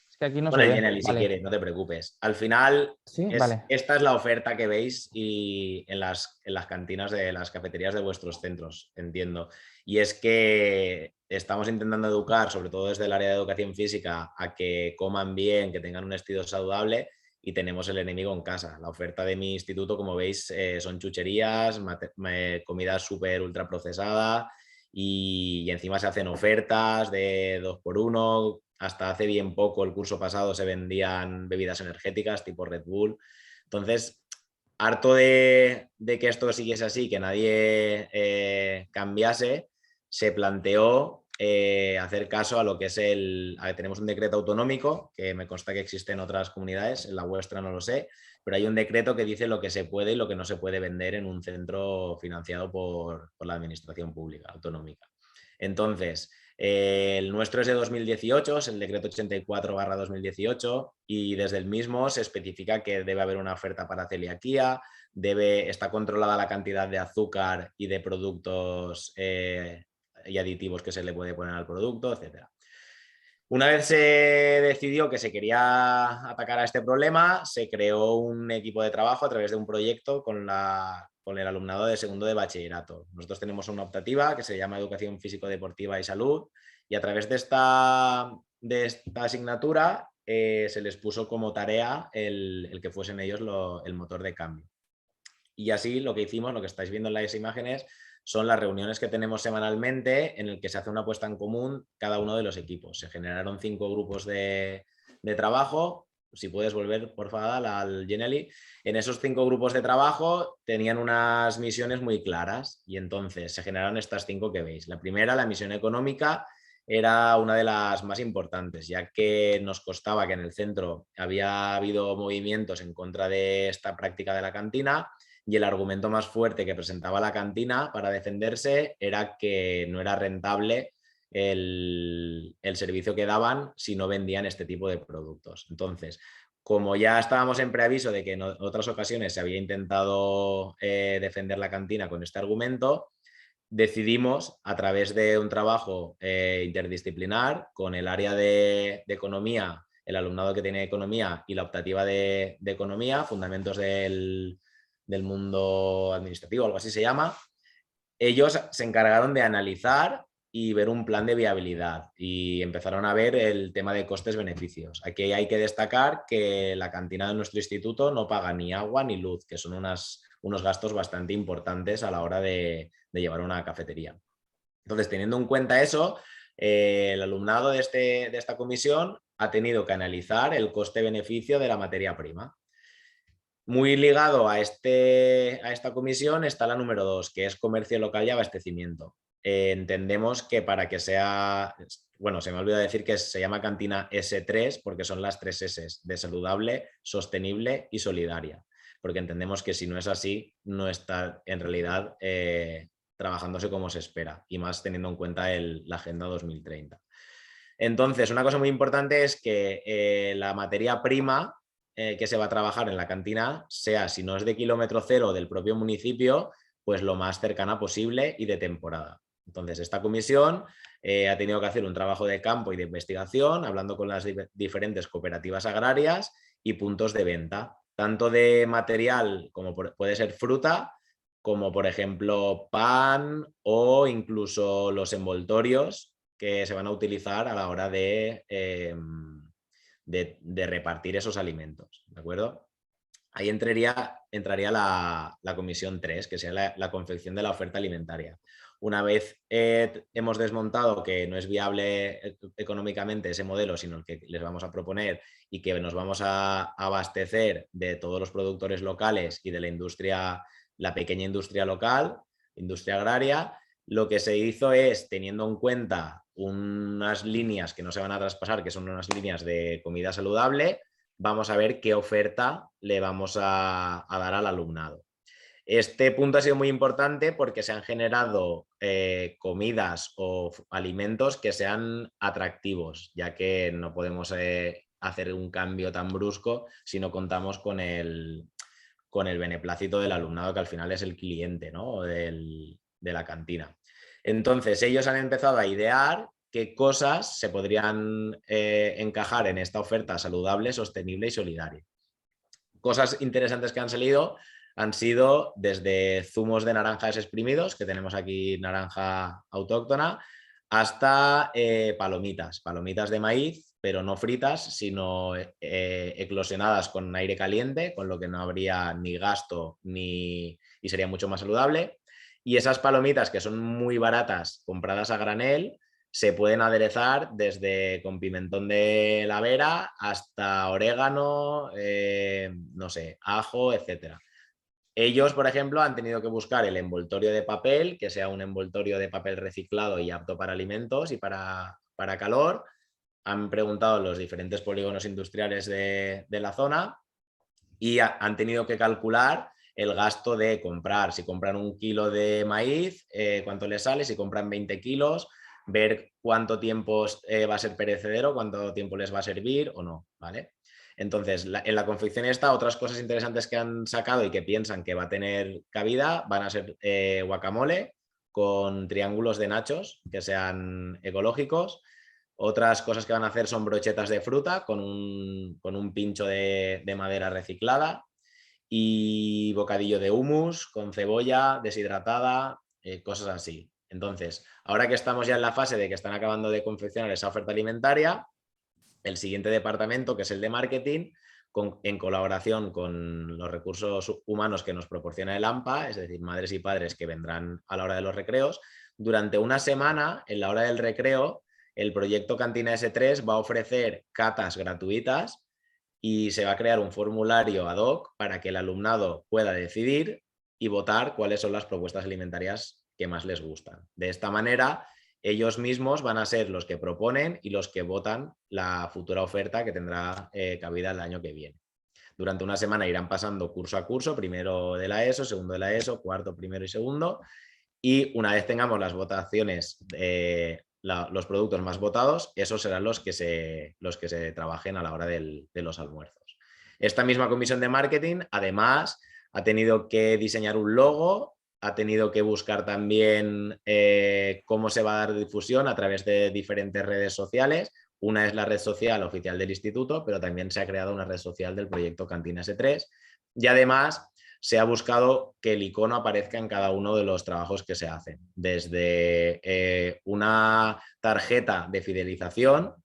Es que aquí no pon se el ve. Genially si Vale. quieres, no te preocupes. Al final, Sí, vale. esta es la oferta que veis y en las cantinas de las cafeterías de vuestros centros, entiendo. Y es que estamos intentando educar, sobre todo desde el área de educación física, a que coman bien, que tengan un estilo saludable, y tenemos el enemigo en casa. La oferta de mi instituto, como veis, son chucherías, comida súper ultra procesada y encima se hacen ofertas de 2x1. Hasta hace bien poco, el curso pasado, se vendían bebidas energéticas tipo Red Bull. Entonces, harto de que esto siguiese así, que nadie cambiase, se planteó hacer caso a lo que es tenemos un decreto autonómico, que me consta que existe en otras comunidades, en la vuestra no lo sé, pero hay un decreto que dice lo que se puede y lo que no se puede vender en un centro financiado por la administración pública autonómica. Entonces, el nuestro es de 2018, es el decreto 84/2018, y desde el mismo se especifica que debe haber una oferta para celiaquía, está controlada la cantidad de azúcar y de productos y aditivos que se le puede poner al producto, etc. Una vez se decidió que se quería atacar a este problema, se creó un equipo de trabajo a través de un proyecto con el alumnado de segundo de bachillerato. Nosotros tenemos una optativa que se llama Educación Físico-Deportiva y Salud, y a través de esta asignatura se les puso como tarea el que fuesen ellos el motor de cambio. Y así lo que hicimos, lo que estáis viendo en las imágenes, son las reuniones que tenemos semanalmente en el que se hace una puesta en común cada uno de los equipos. Se generaron 5 grupos de trabajo. Si puedes volver, por favor, al Genially. En esos 5 grupos de trabajo tenían unas misiones muy claras, y entonces se generaron estas 5 que veis. La primera, la misión económica, era una de las más importantes, ya que nos constaba que en el centro había habido movimientos en contra de esta práctica de la cantina, y el argumento más fuerte que presentaba la cantina para defenderse era que no era rentable el servicio que daban si no vendían este tipo de productos. Entonces, como ya estábamos en preaviso de que en otras ocasiones se había intentado defender la cantina con este argumento, decidimos, a través de un trabajo interdisciplinar con el área de economía, el alumnado que tiene economía y la optativa de economía, fundamentos del mundo administrativo, algo así se llama, ellos se encargaron de analizar y ver un plan de viabilidad, y empezaron a ver el tema de costes-beneficios. Aquí hay que destacar que la cantina de nuestro instituto no paga ni agua ni luz, que son unos gastos bastante importantes a la hora de llevar una cafetería. Entonces, teniendo en cuenta eso, el alumnado de esta comisión ha tenido que analizar el coste-beneficio de la materia prima. Muy ligado a esta comisión está la número 2, que es comercio local y abastecimiento. Entendemos que para que sea, bueno, se me olvidó decir que se llama cantina S3 porque son las 3 S de saludable, sostenible y solidaria, porque entendemos que si no es así, no está en realidad trabajándose como se espera, y más teniendo en cuenta la Agenda 2030. Entonces, una cosa muy importante es que la materia prima que se va a trabajar en la cantina sea, si no es de kilómetro cero del propio municipio, pues lo más cercana posible y de temporada. Entonces, esta comisión ha tenido que hacer un trabajo de campo y de investigación, hablando con las diferentes cooperativas agrarias y puntos de venta, tanto de material como puede ser fruta, como por ejemplo pan o incluso los envoltorios que se van a utilizar a la hora de repartir esos alimentos, ¿de acuerdo? Ahí entraría la comisión 3, que sería la confección de la oferta alimentaria. Una vez hemos desmontado que no es viable económicamente ese modelo, sino el que les vamos a proponer y que nos vamos a abastecer de todos los productores locales y de la industria, la pequeña industria local, industria agraria, lo que se hizo es, teniendo en cuenta unas líneas que no se van a traspasar, que son unas líneas de comida saludable, vamos a ver qué oferta le vamos a dar al alumnado. Este punto ha sido muy importante porque se han generado comidas o alimentos que sean atractivos, ya que no podemos hacer un cambio tan brusco si no contamos con el beneplácito del alumnado, que al final es el cliente, ¿no? de la cantina. Entonces, ellos han empezado a idear qué cosas se podrían encajar en esta oferta saludable, sostenible y solidaria. Cosas interesantes que han salido han sido desde zumos de naranjas exprimidos, que tenemos aquí naranja autóctona, hasta palomitas de maíz, pero no fritas, sino eclosionadas con aire caliente, con lo que no habría ni gasto y sería mucho más saludable. Y esas palomitas, que son muy baratas, compradas a granel, se pueden aderezar desde con pimentón de la Vera hasta orégano, no sé, ajo, etcétera. Ellos, por ejemplo, han tenido que buscar el envoltorio de papel, que sea un envoltorio de papel reciclado y apto para alimentos y para calor. Han preguntado a los diferentes polígonos industriales de la zona y han tenido que calcular el gasto de comprar. Si compran 1 kilo de maíz, cuánto les sale, si compran 20 kilos, ver cuánto tiempo va a ser perecedero, cuánto tiempo les va a servir o no, ¿vale? Entonces, en la confección esta, otras cosas interesantes que han sacado y que piensan que va a tener cabida van a ser guacamole con triángulos de nachos que sean ecológicos. Otras cosas que van a hacer son brochetas de fruta con un pincho de madera reciclada y bocadillo de hummus con cebolla deshidratada, cosas así. Entonces, ahora que estamos ya en la fase de que están acabando de confeccionar esa oferta alimentaria, el siguiente departamento, que es el de marketing, en colaboración con los recursos humanos que nos proporciona el AMPA, es decir, madres y padres que vendrán a la hora de los recreos, durante una semana, en la hora del recreo, el proyecto Cantina S3 va a ofrecer catas gratuitas y se va a crear un formulario ad hoc para que el alumnado pueda decidir y votar cuáles son las propuestas alimentarias que más les gustan. De esta manera, ellos mismos van a ser los que proponen y los que votan la futura oferta que tendrá cabida el año que viene. Durante una semana irán pasando curso a curso, primero de la ESO, segundo de la ESO, cuarto, primero y segundo, y una vez tengamos las votaciones, los productos más votados, esos serán los que se trabajen a la hora de los almuerzos. Esta misma comisión de marketing, además, ha tenido que diseñar un logo, ha tenido que buscar también cómo se va a dar difusión a través de diferentes redes sociales. Una es la red social oficial del instituto, pero también se ha creado una red social del proyecto Cantina S3 y además se ha buscado que el icono aparezca en cada uno de los trabajos que se hacen. Desde una tarjeta de fidelización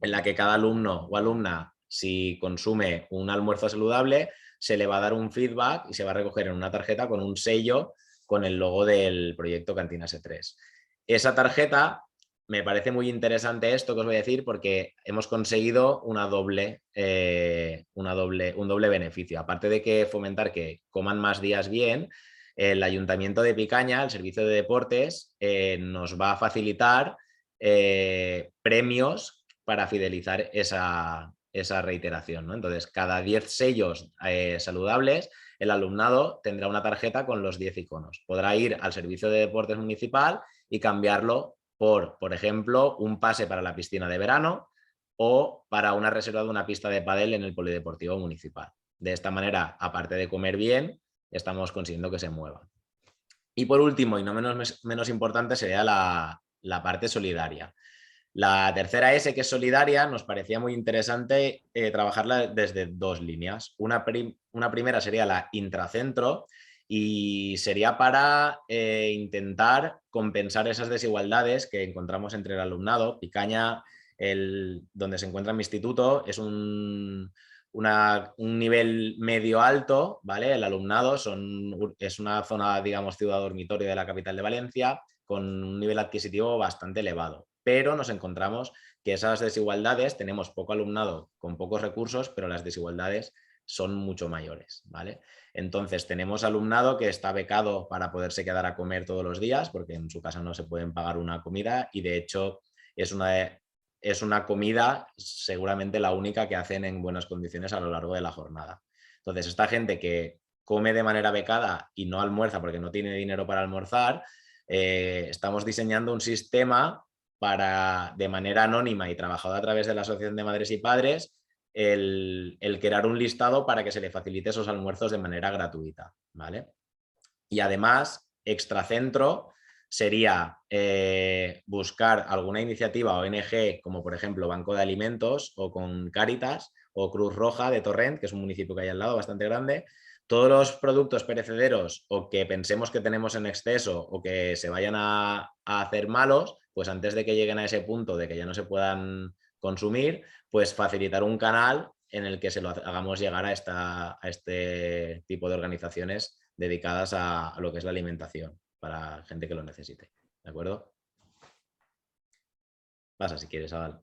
en la que cada alumno o alumna, si consume un almuerzo saludable, se le va a dar un feedback y se va a recoger en una tarjeta con un sello con el logo del proyecto Cantina S3. Esa tarjeta, me parece muy interesante esto que os voy a decir porque hemos conseguido un doble beneficio. Aparte de que fomentar que coman más días bien, el Ayuntamiento de Picaña, el Servicio de Deportes, nos va a facilitar premios para fidelizar esa reiteración, ¿no? Entonces, cada 10 sellos saludables, el alumnado tendrá una tarjeta con los 10 iconos. Podrá ir al Servicio de Deportes Municipal y cambiarlo por ejemplo, un pase para la piscina de verano o para una reserva de una pista de pádel en el Polideportivo Municipal. De esta manera, aparte de comer bien, estamos consiguiendo que se mueva. Y por último, y no menos importante, sería la parte solidaria. La tercera S, que es solidaria, nos parecía muy interesante trabajarla desde 2 líneas. Una primera sería la intracentro y sería para intentar compensar esas desigualdades que encontramos entre el alumnado. Picaña, donde se encuentra mi instituto, es un nivel medio alto, ¿vale? El alumnado es una zona, digamos, ciudad dormitorio de la capital de Valencia, con un nivel adquisitivo bastante elevado, pero nos encontramos que esas desigualdades, tenemos poco alumnado con pocos recursos, pero las desigualdades son mucho mayores, ¿vale? Entonces tenemos alumnado que está becado para poderse quedar a comer todos los días, porque en su casa no se pueden pagar una comida y de hecho es una comida seguramente la única que hacen en buenas condiciones a lo largo de la jornada. Entonces esta gente que come de manera becada y no almuerza porque no tiene dinero para almorzar, estamos diseñando un sistema para, de manera anónima y trabajado a través de la Asociación de Madres y Padres, el crear un listado para que se le facilite esos almuerzos de manera gratuita, ¿vale? Y además, extracentro sería buscar alguna iniciativa ONG, como por ejemplo Banco de Alimentos o con Cáritas o Cruz Roja de Torrent, que es un municipio que hay al lado bastante grande. Todos los productos perecederos o que pensemos que tenemos en exceso o que se vayan a hacer malos, pues antes de que lleguen a ese punto de que ya no se puedan consumir, pues facilitar un canal en el que se lo hagamos llegar a este tipo de organizaciones dedicadas a lo que es la alimentación para gente que lo necesite. ¿De acuerdo? Pasa si quieres, Adal.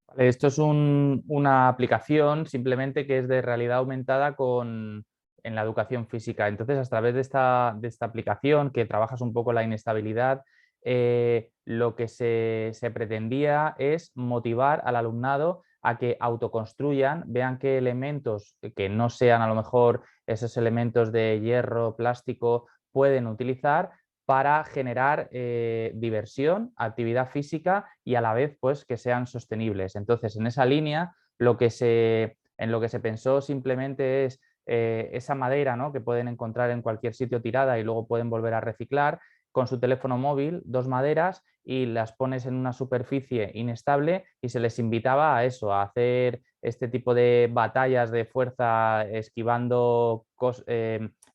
Vale, esto es una aplicación simplemente que es de realidad aumentada en la educación física. Entonces, a través de esta aplicación que trabajas un poco la inestabilidad, lo que se pretendía es motivar al alumnado a que autoconstruyan, vean qué elementos que no sean a lo mejor esos elementos de hierro, plástico, pueden utilizar para generar diversión, actividad física y a la vez pues, que sean sostenibles. Entonces, en esa línea, en lo que se pensó simplemente es esa madera, ¿no?, que pueden encontrar en cualquier sitio tirada y luego pueden volver a reciclar, con su teléfono móvil, 2 maderas, y las pones en una superficie inestable y se les invitaba a eso, a hacer este tipo de batallas de fuerza esquivando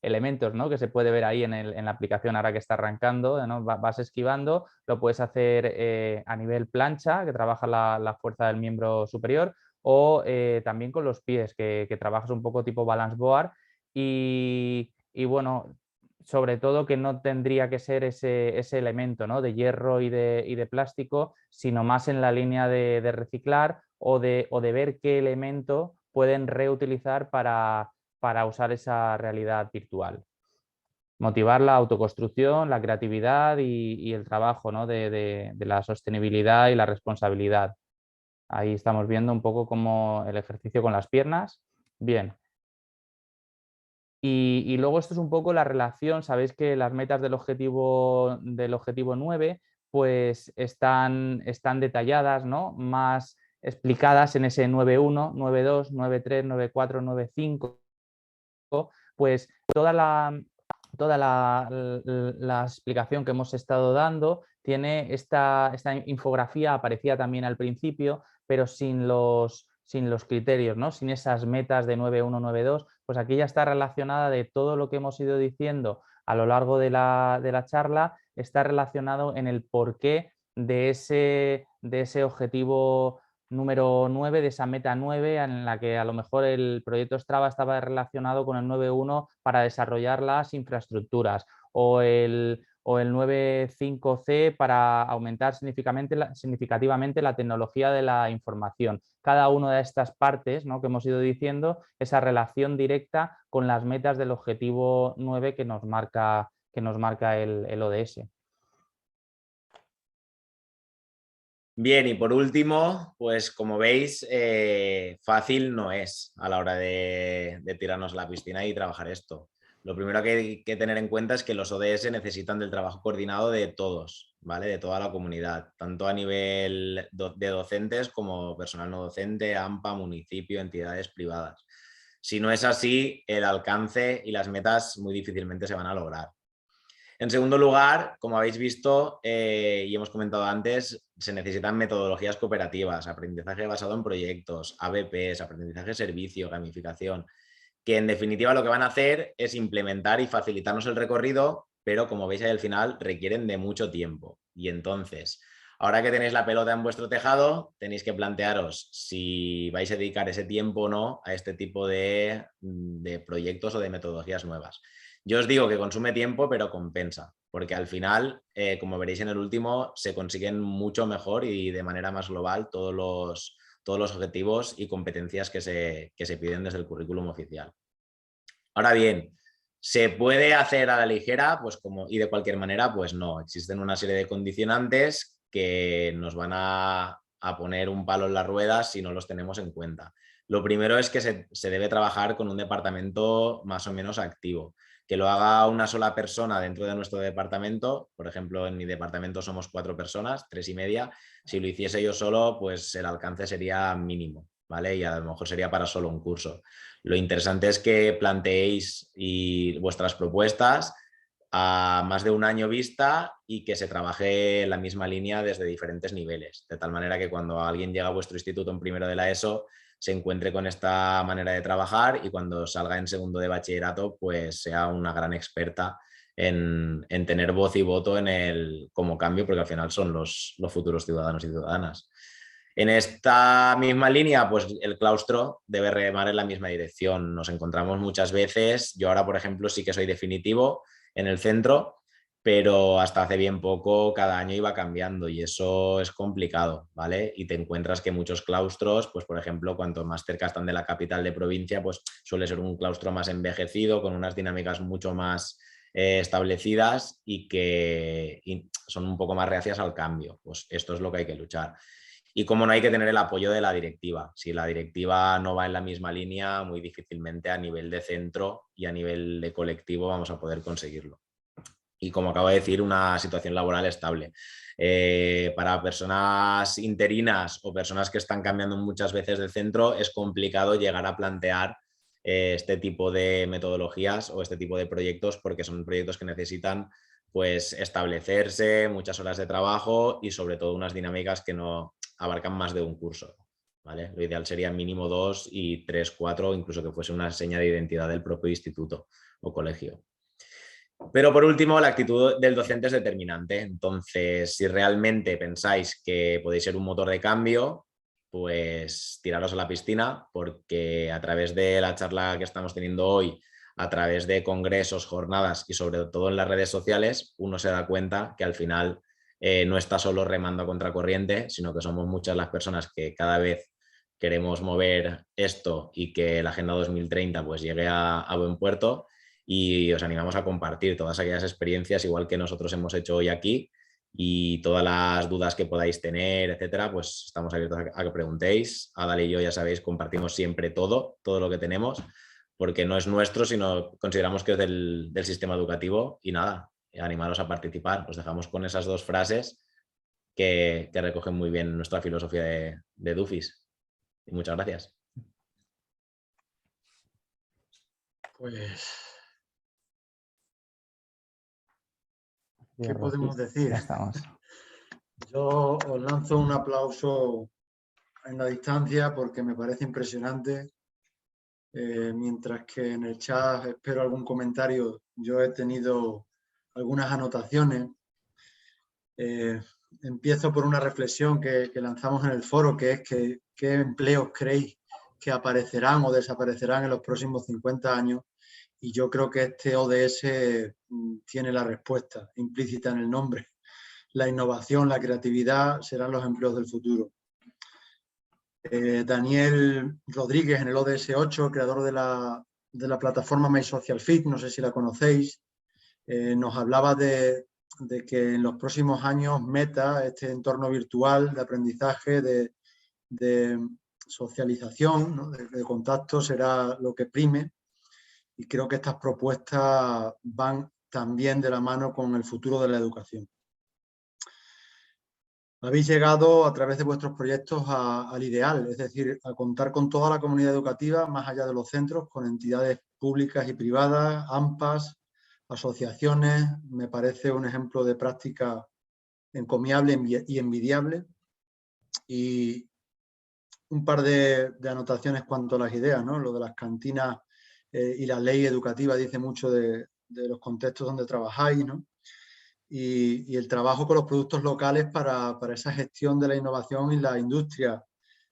elementos, ¿no?, que se puede ver ahí en la aplicación ahora que está arrancando, ¿no? Vas esquivando, lo puedes hacer a nivel plancha, que trabaja la fuerza del miembro superior, o también con los pies, que trabajas un poco tipo balance board y bueno, sobre todo que no tendría que ser ese elemento, ¿no?, de hierro y de plástico, sino más en la línea de reciclar o de ver qué elemento pueden reutilizar para usar esa realidad virtual. Motivar la autoconstrucción, la creatividad y el trabajo, ¿no?, de la sostenibilidad y la responsabilidad. Ahí estamos viendo un poco como el ejercicio con las piernas. Bien. Y luego esto es un poco la relación, sabéis que las metas del objetivo 9 pues están detalladas, ¿no?, más explicadas en ese 9.1, 9.2, 9.3, 9.4, 9.5. Pues toda la explicación que hemos estado dando tiene esta infografía, aparecía también al principio, pero sin los criterios, ¿no?, sin esas metas de 9.1, 9.2, pues aquí ya está relacionada de todo lo que hemos ido diciendo a lo largo de la charla, está relacionado en el porqué de ese objetivo número 9, de esa meta 9, en la que a lo mejor el proyecto Strava estaba relacionado con el 9.1 para desarrollar las infraestructuras, o el 9.5C para aumentar significativamente la tecnología de la información. Cada una de estas partes, ¿no?, que hemos ido diciendo, esa relación directa con las metas del objetivo 9 que nos marca el ODS. Bien, y por último, pues como veis, fácil no es a la hora de tirarnos a la piscina y trabajar esto. Lo primero que hay que tener en cuenta es que los ODS necesitan del trabajo coordinado de todos, ¿vale? De toda la comunidad, tanto a nivel de docentes como personal no docente, AMPA, municipio, entidades privadas. Si no es así, el alcance y las metas muy difícilmente se van a lograr. En segundo lugar, como habéis visto y hemos comentado antes, se necesitan metodologías cooperativas, aprendizaje basado en proyectos, ABPs, aprendizaje servicio, gamificación, que en definitiva lo que van a hacer es implementar y facilitarnos el recorrido, pero como veis ahí al final requieren de mucho tiempo. Y entonces, ahora que tenéis la pelota en vuestro tejado, tenéis que plantearos si vais a dedicar ese tiempo o no a este tipo de proyectos o de metodologías nuevas. Yo os digo que consume tiempo, pero compensa, porque al final, como veréis en el último, se consiguen mucho mejor y de manera más global todos los objetivos y competencias que se piden desde el currículum oficial. Ahora bien, ¿se puede hacer a la ligera? Pues y de cualquier manera, pues no. Existen una serie de condicionantes que nos van a poner un palo en las ruedas si no los tenemos en cuenta. Lo primero es que se debe trabajar con un departamento más o menos activo. Que lo haga una sola persona dentro de nuestro departamento, por ejemplo, en mi departamento somos 4 personas, 3 y media. Si lo hiciese yo solo, pues el alcance sería mínimo, ¿vale? Y a lo mejor sería para solo un curso. Lo interesante es que planteéis vuestras propuestas a más de un año vista y que se trabaje en la misma línea desde diferentes niveles, de tal manera que cuando alguien llega a vuestro instituto en primero de la ESO se encuentre con esta manera de trabajar y cuando salga en segundo de bachillerato pues sea una gran experta en tener voz y voto como cambio, porque al final son los futuros ciudadanos y ciudadanas. En esta misma línea, pues el claustro debe remar en la misma dirección. Nos encontramos muchas veces, yo ahora, por ejemplo, sí que soy definitivo en el centro, pero hasta hace bien poco cada año iba cambiando y eso es complicado, ¿vale? Y te encuentras que muchos claustros, pues por ejemplo, cuanto más cerca están de la capital de provincia, pues suele ser un claustro más envejecido, con unas dinámicas mucho más establecidas y que son un poco más reacias al cambio. Pues esto es lo que hay que luchar. Y como no hay que tener el apoyo de la directiva. Si la directiva no va en la misma línea, muy difícilmente a nivel de centro y a nivel de colectivo vamos a poder conseguirlo. Y como acabo de decir, una situación laboral estable. Para personas interinas o personas que están cambiando muchas veces de centro, es complicado llegar a plantear este tipo de metodologías o este tipo de proyectos porque son proyectos que necesitan pues establecerse, muchas horas de trabajo y sobre todo unas dinámicas que no abarcan más de un curso, ¿vale? Lo ideal sería mínimo 2 y 3, 4, incluso que fuese una seña de identidad del propio instituto o colegio. Pero por último, la actitud del docente es determinante. Entonces, si realmente pensáis que podéis ser un motor de cambio, pues tiraros a la piscina, porque a través de la charla que estamos teniendo hoy, a través de congresos, jornadas y sobre todo en las redes sociales, uno se da cuenta que al final no está solo remando a contracorriente, sino que somos muchas las personas que cada vez queremos mover esto y que la Agenda 2030 pues llegue a buen puerto. Y os animamos a compartir todas aquellas experiencias, igual que nosotros hemos hecho hoy aquí, y todas las dudas que podáis tener, etcétera, pues estamos abiertos a que preguntéis. Adal y yo, ya sabéis, compartimos siempre todo lo que tenemos, porque no es nuestro, sino consideramos que es del sistema educativo. Y nada, animaros a participar. Os dejamos con esas 2 frases que recogen muy bien nuestra filosofía de Dufis. Y muchas gracias. Pues, ¿qué podemos decir? Ya estamos. Yo os lanzo un aplauso en la distancia porque me parece impresionante. Mientras que en el chat espero algún comentario, yo he tenido algunas anotaciones. Empiezo por una reflexión que lanzamos en el foro, que es que qué empleos creéis que aparecerán o desaparecerán en los próximos 50 años. Y yo creo que este ODS tiene la respuesta implícita en el nombre. La innovación, la creatividad serán los empleos del futuro. Daniel Rodríguez, en el ODS 8, creador de la plataforma My Social Fit, no sé si la conocéis, nos hablaba de que en los próximos años Meta, este entorno virtual de aprendizaje, de socialización, ¿no? de contacto, será lo que prime. Y creo que estas propuestas van también de la mano con el futuro de la educación. Habéis llegado a través de vuestros proyectos al ideal, es decir, a contar con toda la comunidad educativa, más allá de los centros, con entidades públicas y privadas, AMPAs, asociaciones. Me parece un ejemplo de práctica encomiable y envidiable. Y un par de anotaciones cuanto a las ideas, ¿no? Lo de las cantinas y la ley educativa dice mucho de los contextos donde trabajáis, ¿no? Y el trabajo con los productos locales para esa gestión de la innovación y la industria.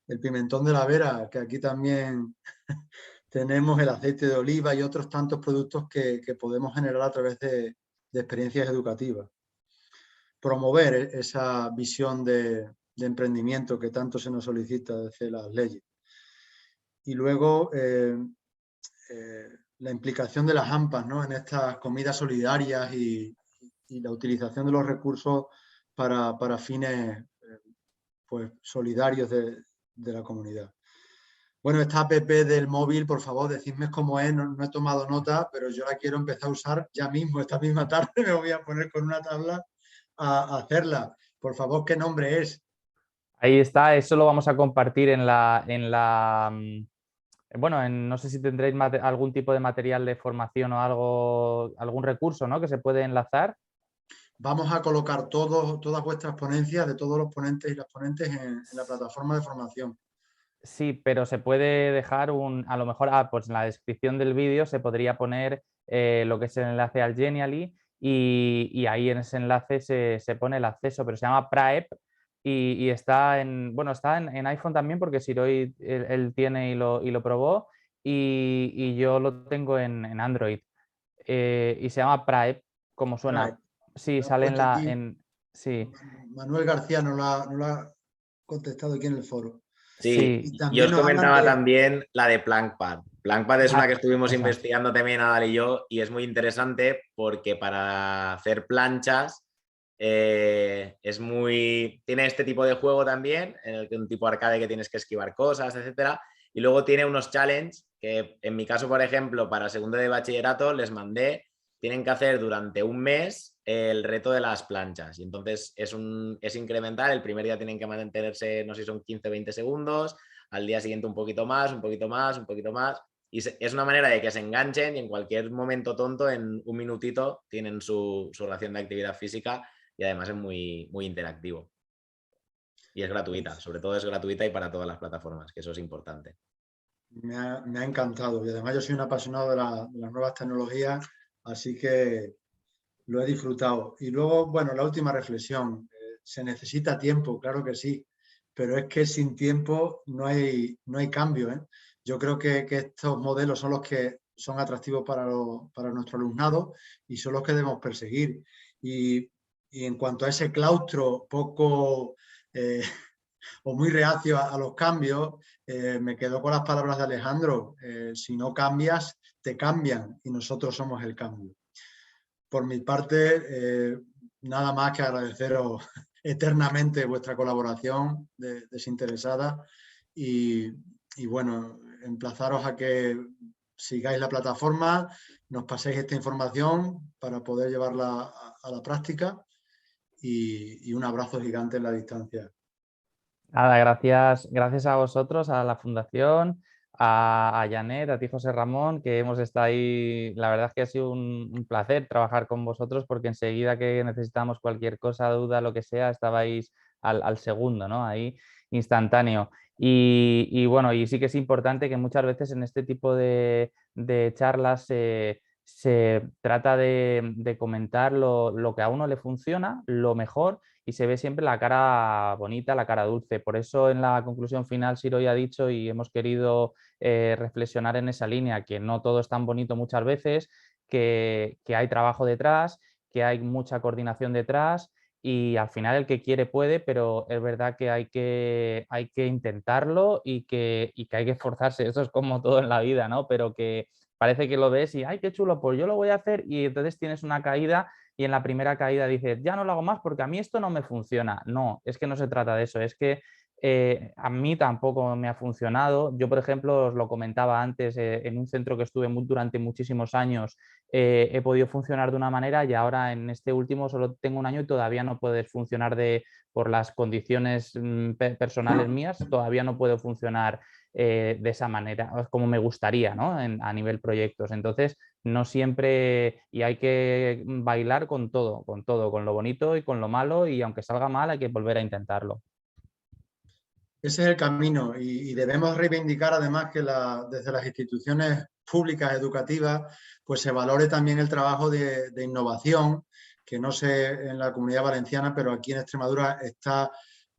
El pimentón de la Vera, que aquí también tenemos el aceite de oliva y otros tantos productos que podemos generar a través de experiencias educativas. Promover esa visión de emprendimiento que tanto se nos solicita desde las leyes. Y luego la implicación de las AMPAs, ¿no?, en estas comidas solidarias y la utilización de los recursos para fines pues, solidarios de la comunidad. Bueno, esta app del móvil, por favor, decidme cómo es, no he tomado nota, pero yo la quiero empezar a usar ya mismo, esta misma tarde me voy a poner con una tabla a hacerla. Por favor, ¿qué nombre es? Ahí está, eso lo vamos a compartir bueno, no sé si tendréis algún tipo de material de formación o algo, algún recurso, ¿no?, que se puede enlazar. Vamos a colocar todas vuestras ponencias de todos los ponentes y las ponentes en la plataforma de formación. Sí, pero se puede dejar a lo mejor, pues en la descripción del vídeo se podría poner lo que es el enlace al Genially y ahí en ese enlace se pone el acceso, pero se llama Praep y está está en iPhone también porque Siroi él tiene y lo probó y yo lo tengo en Android y se llama Praep, como suena. Praep. Sí, Lo han sale puesto aquí. sí. Manuel García no lo ha contestado aquí en el foro. Sí. Y Yo también os nos hablan comentaba de... también la de Plankpad. Plankpad es una que estuvimos Esa. investigando también Adal y yo y es muy interesante porque para hacer planchas tiene este tipo de juego también, en el que un tipo arcade que tienes que esquivar cosas, etcétera. Y luego tiene unos challenges que en mi caso, por ejemplo, para segundo de bachillerato les mandé, tienen que hacer durante un mes el reto de las planchas. Y entonces es incremental. El primer día tienen que mantenerse, no sé si son 15 20 segundos, al día siguiente un poquito más, un poquito más, un poquito más. Y es una manera de que se enganchen y en cualquier momento tonto, en un minutito, tienen su ración de actividad física y además es muy, muy interactivo. Y es gratuita, sobre todo es gratuita y para todas las plataformas, que eso es importante. Me ha encantado y además yo soy un apasionado de las nuevas tecnologías, así que lo he disfrutado. Y luego, bueno, la última reflexión. Se necesita tiempo, claro que sí, pero es que sin tiempo no hay cambio, ¿eh? Yo creo que estos modelos son los que son atractivos para nuestro alumnado y son los que debemos perseguir. Y en cuanto a ese claustro poco o muy reacio a los cambios, me quedo con las palabras de Alejandro. Si no cambias, te cambian y nosotros somos el cambio. Por mi parte, nada más que agradeceros eternamente vuestra colaboración desinteresada y bueno, emplazaros a que sigáis la plataforma, nos paséis esta información para poder llevarla a la práctica y un abrazo gigante en la distancia. Nada, gracias a vosotros, a la Fundación, a Janet, a ti José Ramón, que hemos estado ahí. La verdad es que ha sido un placer trabajar con vosotros porque enseguida que necesitamos cualquier cosa, duda, lo que sea, estabais al segundo, ¿no? Ahí instantáneo. Y bueno, y sí que es importante que muchas veces en este tipo de charlas se trata de comentar lo que a uno le funciona, lo mejor, y se ve siempre la cara bonita, la cara dulce. Por eso en la conclusión final Siroi ha dicho y hemos querido reflexionar en esa línea, que no todo es tan bonito muchas veces, que hay trabajo detrás, que hay mucha coordinación detrás y al final el que quiere puede, pero es verdad que hay que intentarlo y que hay que esforzarse. Eso es como todo en la vida, ¿no? Pero que parece que lo ves y ¡ay, qué chulo! Pues yo lo voy a hacer y entonces tienes una caída y en la primera caída dices, ya no lo hago más porque a mí esto no me funciona. No, es que no se trata de eso, es que a mí tampoco me ha funcionado. Yo, por ejemplo, os lo comentaba antes, en un centro que estuve durante muchísimos años he podido funcionar de una manera y ahora en este último solo tengo un año y todavía no puedes funcionar por las condiciones personales mías, todavía no puedo funcionar de esa manera, como me gustaría, ¿no? A nivel proyectos. Entonces, no siempre, y hay que bailar con todo, con lo bonito y con lo malo, y aunque salga mal hay que volver a intentarlo. Ese es el camino y debemos reivindicar además que desde las instituciones públicas educativas pues se valore también el trabajo de innovación, que no sé en la Comunidad Valenciana, pero aquí en Extremadura está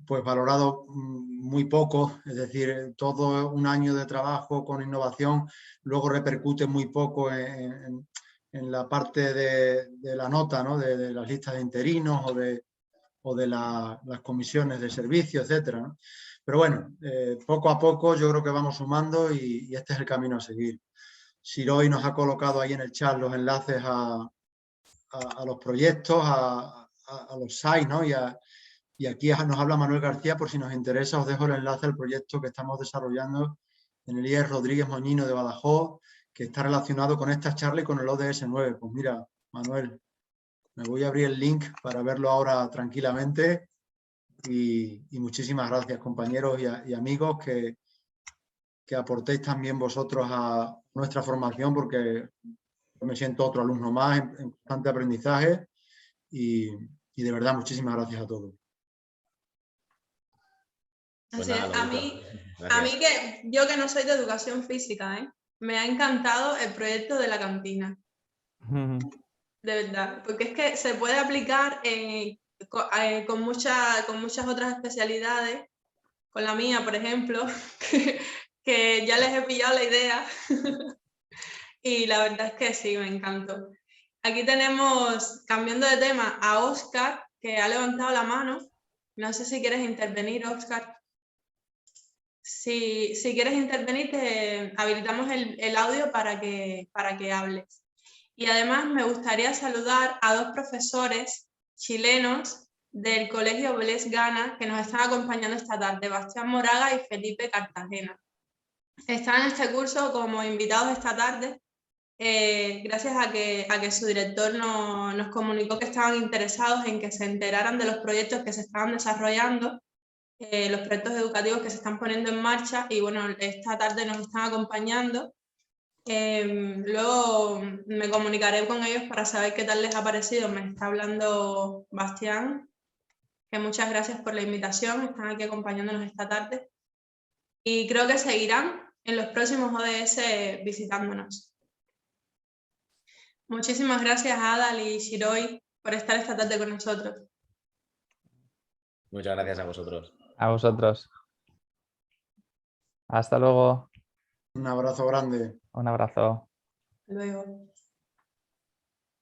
pues valorado muy poco, es decir, todo un año de trabajo con innovación luego repercute muy poco en en la parte de la nota, ¿no? de las listas de interinos o de las comisiones de servicio, etcétera, ¿no? Pero bueno, poco a poco yo creo que vamos sumando y este es el camino a seguir. Siroy nos ha colocado ahí en el chat los enlaces a los proyectos, a los sites, ¿no? Y aquí nos habla Manuel García, por si nos interesa, os dejo el enlace al proyecto que estamos desarrollando en el IES Rodríguez Moñino de Badajoz, que está relacionado con esta charla y con el ODS 9. Pues mira, Manuel, me voy a abrir el link para verlo ahora tranquilamente y muchísimas gracias, compañeros y amigos, que aportéis también vosotros a nuestra formación, porque me siento otro alumno más en constante aprendizaje y de verdad muchísimas gracias a todos. Pues Así nada, es. Lorito, A mí gracias. yo que no soy de educación física, me ha encantado el proyecto de la cantina. De verdad, porque es que se puede aplicar con muchas otras especialidades, con la mía, por ejemplo, que ya les he pillado la idea y la verdad es que sí, me encantó. Aquí tenemos, cambiando de tema, a Óscar, que ha levantado la mano. No sé si quieres intervenir, Óscar. Si quieres intervenir, te habilitamos el audio para que hables. Y además me gustaría saludar a dos profesores chilenos del Colegio Bles Gana que nos están acompañando esta tarde, Bastián Moraga y Felipe Cartagena. Están en este curso como invitados esta tarde, gracias a que su director nos comunicó que estaban interesados en que se enteraran de los proyectos que se estaban desarrollando, los proyectos educativos que se están poniendo en marcha, y bueno, esta tarde nos están acompañando. Luego me comunicaré con ellos para saber qué tal les ha parecido. Me está hablando Bastián, que muchas gracias por la invitación, están aquí acompañándonos esta tarde y creo que seguirán en los próximos ODS visitándonos. Muchísimas gracias a Adal y Siroy por estar esta tarde con nosotros. Muchas gracias a vosotros. A vosotros. Hasta luego. Un abrazo grande. Un abrazo. Hasta luego.